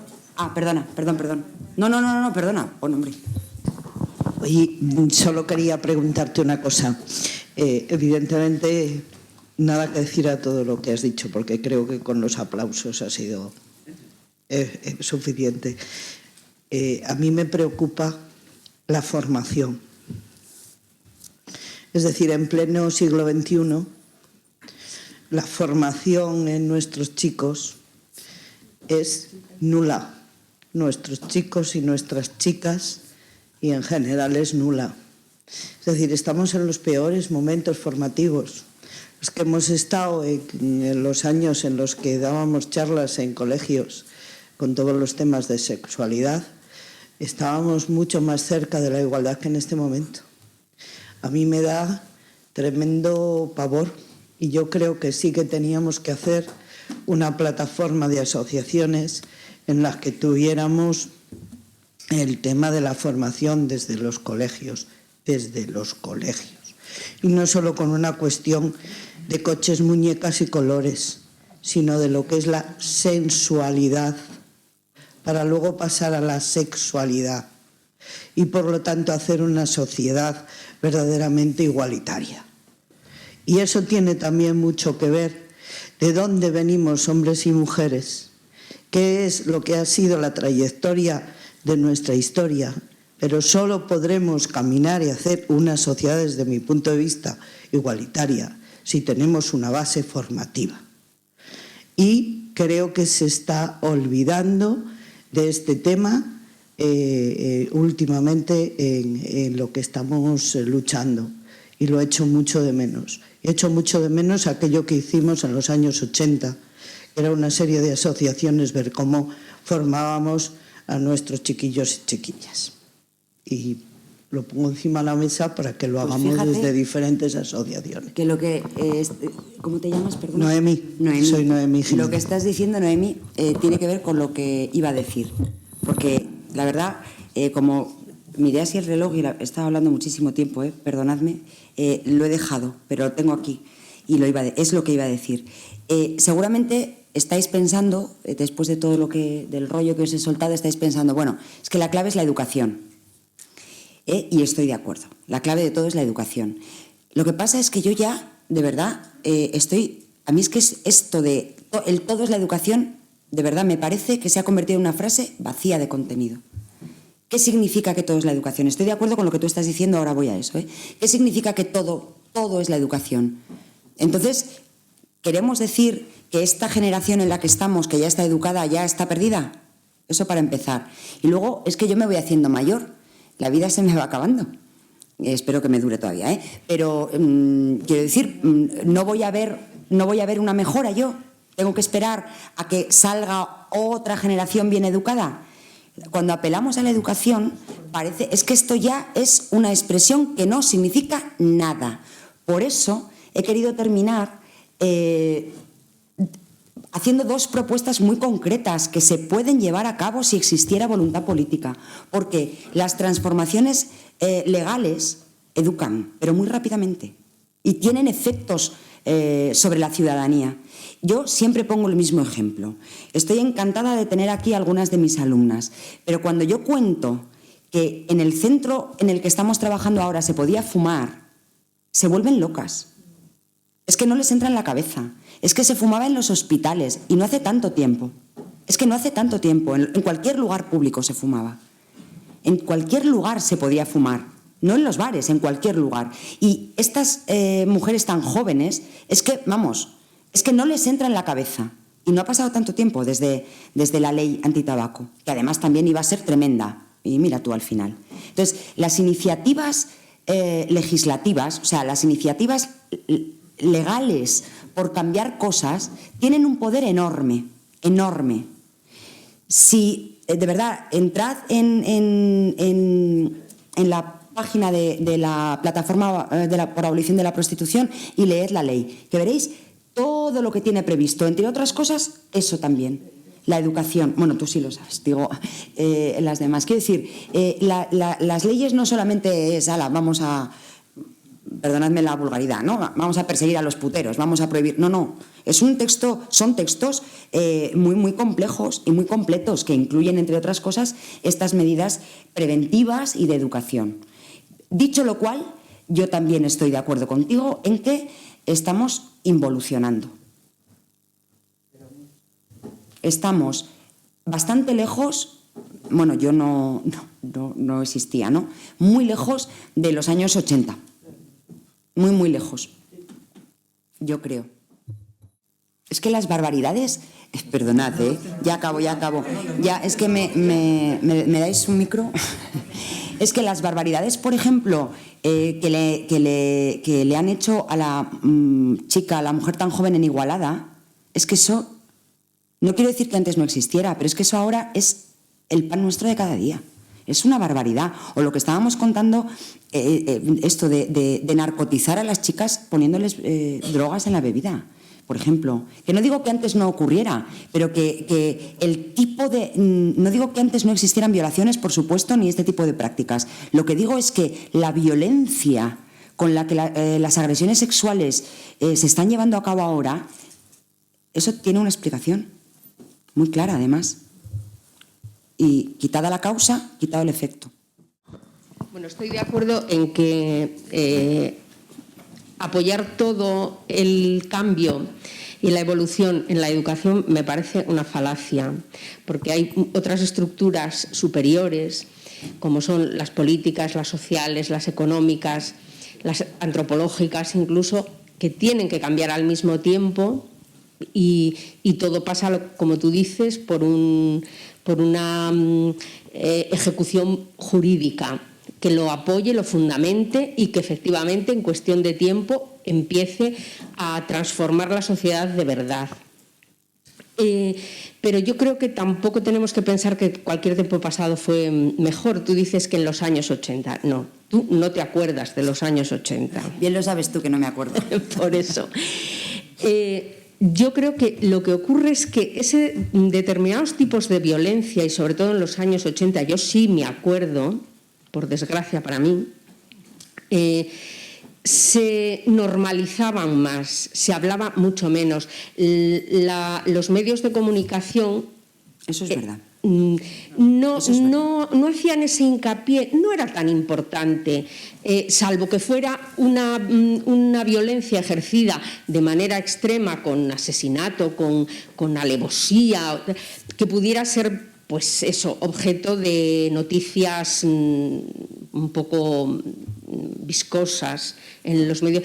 perdón. No, perdona. Hombre. Oye, solo quería preguntarte una cosa. Evidentemente, nada que decir a todo lo que has dicho, porque creo que con los aplausos ha sido suficiente. A mí me preocupa la formación. Es decir, en pleno siglo XXI, la formación en nuestros chicos es nula. Nuestros chicos y nuestras chicas, y en general es nula. Es decir, estamos en los peores momentos formativos. Los que hemos estado en los años en los que dábamos charlas en colegios con todos los temas de sexualidad, estábamos mucho más cerca de la igualdad que en este momento. A mí me da tremendo pavor y yo creo que sí que teníamos que hacer una plataforma de asociaciones en las que tuviéramos el tema de la formación desde los colegios. Y no solo con una cuestión de coches, muñecas y colores, sino de lo que es la sensualidad, para luego pasar a la sexualidad y por lo tanto hacer una sociedad verdaderamente igualitaria. Y eso tiene también mucho que ver de dónde venimos hombres y mujeres, qué es lo que ha sido la trayectoria de nuestra historia, pero solo podremos caminar y hacer una sociedad, desde mi punto de vista, igualitaria, si tenemos una base formativa. Y creo que se está olvidando de este tema últimamente en lo que estamos luchando, y lo echo mucho de menos. Echo mucho de menos aquello que hicimos en los años 80, que era una serie de asociaciones, ver cómo formábamos a nuestros chiquillos y chiquillas. Y lo pongo encima de la mesa para que lo hagamos desde diferentes asociaciones. Que lo que ¿cómo te llamas? Perdón. Noemí. Soy Noemí Jiménez. Lo que estás diciendo, Noemí, tiene que ver con lo que iba a decir. Porque, la verdad, como miré así el reloj y estaba hablando muchísimo tiempo, perdonadme, lo he dejado, pero lo tengo aquí y es lo que iba a decir. Seguramente estáis pensando, después de todo del rollo que os he soltado, estáis pensando, bueno, es que la clave es la educación. Y estoy de acuerdo, la clave de todo es la educación. Lo que pasa es que yo ya, de verdad, a mí es que es esto de el todo es la educación, de verdad me parece que se ha convertido en una frase vacía de contenido. ¿Qué significa que todo es la educación? Estoy de acuerdo con lo que tú estás diciendo, ahora voy a eso. ¿Qué significa que todo es la educación? Entonces, ¿queremos decir que esta generación en la que estamos, que ya está educada, ya está perdida? Eso para empezar. Y luego es que yo me voy haciendo mayor, la vida se me va acabando. Espero que me dure todavía, pero quiero decir, no voy a ver una mejora yo. Tengo que esperar a que salga otra generación bien educada. Cuando apelamos a la educación, es que esto ya es una expresión que no significa nada. Por eso he querido terminar haciendo dos propuestas muy concretas que se pueden llevar a cabo si existiera voluntad política. Porque las transformaciones legales educan, pero muy rápidamente, y tienen efectos sobre la ciudadanía. Yo siempre pongo el mismo ejemplo. Estoy encantada de tener aquí algunas de mis alumnas, pero cuando yo cuento que en el centro en el que estamos trabajando ahora se podía fumar, se vuelven locas. Es que no les entra en la cabeza. Es que se fumaba en los hospitales y no hace tanto tiempo. Es que no hace tanto tiempo. En cualquier lugar público se fumaba. En cualquier lugar se podía fumar. No en los bares, en cualquier lugar. Y estas mujeres tan jóvenes, es que no les entra en la cabeza. Y no ha pasado tanto tiempo desde la ley antitabaco, que además también iba a ser tremenda. Y mira tú al final. Entonces, las iniciativas legislativas, o sea, las iniciativas legales por cambiar cosas, tienen un poder enorme, enorme. Si, de verdad, entrad en la página de la plataforma por abolición de la prostitución y leed la ley, que veréis todo lo que tiene previsto, entre otras cosas, eso también, la educación. Bueno, tú sí lo sabes, digo, las demás. Quiero decir, las leyes no solamente es, vamos a, perdonadme la vulgaridad, ¿no? Vamos a perseguir a los puteros, vamos a prohibir. No, son textos muy, muy complejos y muy completos que incluyen, entre otras cosas, estas medidas preventivas y de educación. Dicho lo cual, yo también estoy de acuerdo contigo en que estamos involucionando. Estamos bastante lejos, bueno, yo no existía, ¿no? Muy lejos de los años 80. Muy, muy lejos. Yo creo. Es que las barbaridades... Perdonad, ya acabo. Ya, es que me dais un micro. Es que las barbaridades, por ejemplo, que le han hecho a la chica, a la mujer tan joven en Igualada, es que eso, no quiero decir que antes no existiera, pero es que eso ahora es el pan nuestro de cada día. Es una barbaridad. O lo que estábamos contando, esto de narcotizar a las chicas poniéndoles drogas en la bebida, por ejemplo. Que no digo que antes no ocurriera, pero que el tipo de... No digo que antes no existieran violaciones, por supuesto, ni este tipo de prácticas. Lo que digo es que la violencia con la que las agresiones sexuales se están llevando a cabo ahora, eso tiene una explicación muy clara, además. Y quitada la causa, quitado el efecto. Bueno, estoy de acuerdo en que apoyar todo el cambio y la evolución en la educación me parece una falacia, porque hay otras estructuras superiores, como son las políticas, las sociales, las económicas, las antropológicas incluso, que tienen que cambiar al mismo tiempo y todo pasa, como tú dices, por una ejecución jurídica que lo apoye, lo fundamente y que efectivamente en cuestión de tiempo empiece a transformar la sociedad de verdad. Pero yo creo que tampoco tenemos que pensar que cualquier tiempo pasado fue mejor. Tú dices que en los años 80. No, tú no te acuerdas de los años 80. Bien lo sabes tú que no me acuerdo. Por eso. Yo creo que lo que ocurre es que determinados tipos de violencia, y sobre todo en los años 80, yo sí me acuerdo, por desgracia para mí, se normalizaban más, se hablaba mucho menos. Los medios de comunicación... Eso es verdad. No hacían ese hincapié, no era tan importante, salvo que fuera una violencia ejercida de manera extrema, con asesinato, con alevosía, que pudiera ser pues eso, objeto de noticias un poco viscosas en los medios,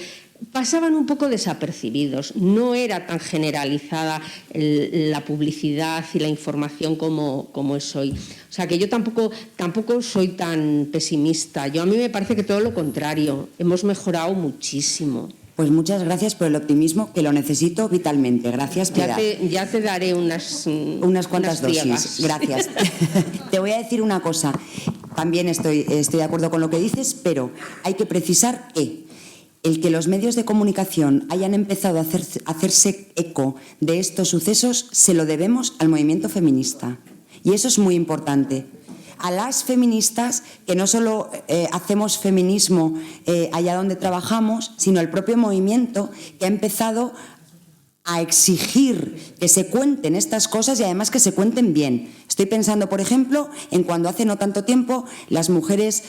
pasaban un poco desapercibidos. No era tan generalizada la publicidad y la información como es hoy. O sea, que yo tampoco soy tan pesimista. A mí me parece que todo lo contrario. Hemos mejorado muchísimo. Pues muchas gracias por el optimismo, que lo necesito vitalmente. Gracias, Piedad. Ya te daré unas cuantas dosis. Gracias. Te voy a decir una cosa. También estoy de acuerdo con lo que dices, pero hay que precisar que el que los medios de comunicación hayan empezado a hacerse eco de estos sucesos se lo debemos al movimiento feminista. Y eso es muy importante. A las feministas, que no solo hacemos feminismo allá donde trabajamos, sino al propio movimiento que ha empezado a exigir que se cuenten estas cosas y además que se cuenten bien. Estoy pensando, por ejemplo, en cuando hace no tanto tiempo las mujeres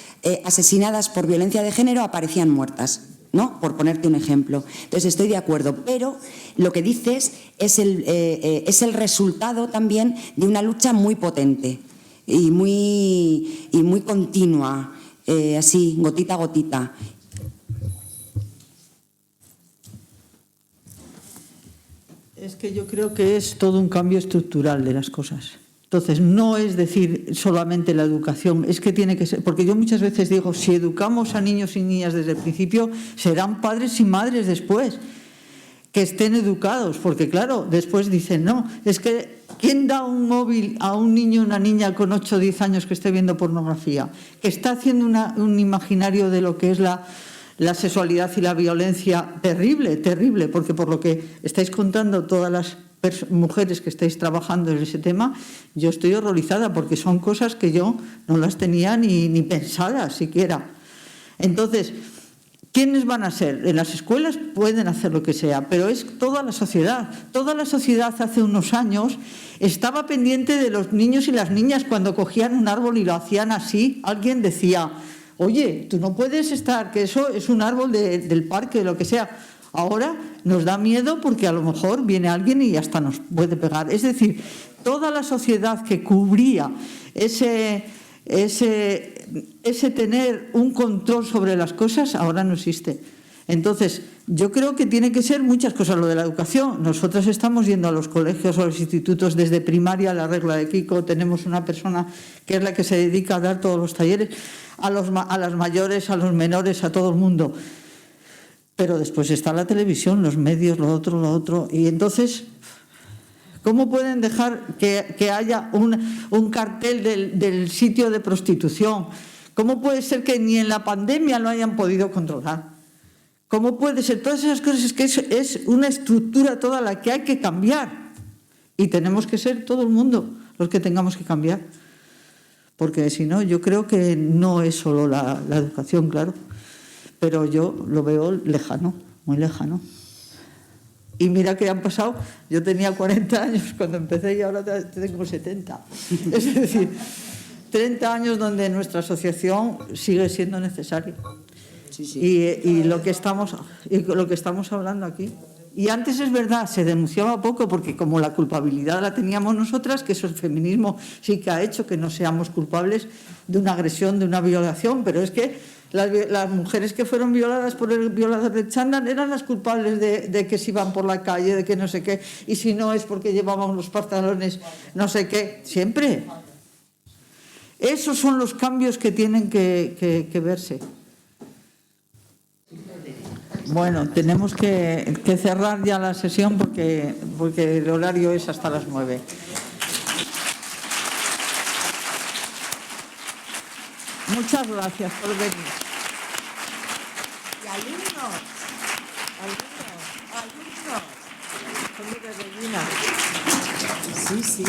asesinadas por violencia de género aparecían muertas, ¿no? Por ponerte un ejemplo. Entonces estoy de acuerdo, pero lo que dices es el resultado también de una lucha muy potente y muy continua, así, gotita a gotita. Es que yo creo que es todo un cambio estructural de las cosas. Entonces, no es decir solamente la educación, es que tiene que ser, porque yo muchas veces digo, si educamos a niños y niñas desde el principio, serán padres y madres después, que estén educados, porque claro, después dicen, no, es que ¿quién da un móvil a un niño o una niña con 8 o 10 años que esté viendo pornografía? Que está haciendo un imaginario de lo que es la sexualidad y la violencia terrible, terrible, porque por lo que estáis contando todas las mujeres que estáis trabajando en ese tema, yo estoy horrorizada porque son cosas que yo no las tenía ni pensadas siquiera. Entonces, ¿quiénes van a ser? En las escuelas pueden hacer lo que sea, pero es toda la sociedad. Toda la sociedad hace unos años estaba pendiente de los niños y las niñas cuando cogían un árbol y lo hacían así. Alguien decía, oye, tú no puedes estar, que eso es un árbol del parque, de lo que sea. Ahora nos da miedo porque a lo mejor viene alguien y hasta nos puede pegar. Es decir, toda la sociedad que cubría ese tener un control sobre las cosas ahora no existe. Entonces, yo creo que tiene que ser muchas cosas lo de la educación. Nosotros estamos yendo a los colegios o a los institutos desde primaria, la regla de Kiko, tenemos una persona que es la que se dedica a dar todos los talleres, a las mayores, a los menores, a todo el mundo. Pero después está la televisión, los medios, lo otro. Y entonces, ¿cómo pueden dejar que haya un cartel del sitio de prostitución? ¿Cómo puede ser que ni en la pandemia lo hayan podido controlar? ¿Cómo puede ser? Todas esas cosas es que es una estructura toda la que hay que cambiar. Y tenemos que ser todo el mundo los que tengamos que cambiar. Porque si no, yo creo que no es solo la educación, claro. Pero yo lo veo lejano, muy lejano. Y mira que han pasado, yo tenía 40 años cuando empecé y ahora tengo 70. Es decir, 30 años donde nuestra asociación sigue siendo necesaria. Sí, sí. Y lo que estamos hablando aquí. Y antes es verdad, se denunciaba poco porque como la culpabilidad la teníamos nosotras, que eso el feminismo sí que ha hecho que no seamos culpables de una agresión, de una violación, pero es que las mujeres que fueron violadas por el violador de chándal eran las culpables de que se iban por la calle, de que no sé qué, y si no es porque llevaban los pantalones no sé qué, siempre. Esos son los cambios que tienen que verse. Bueno, tenemos que cerrar ya la sesión porque el horario es hasta las 9. Muchas gracias por venir. Y alumnos. Son de Regina. Sí, sí.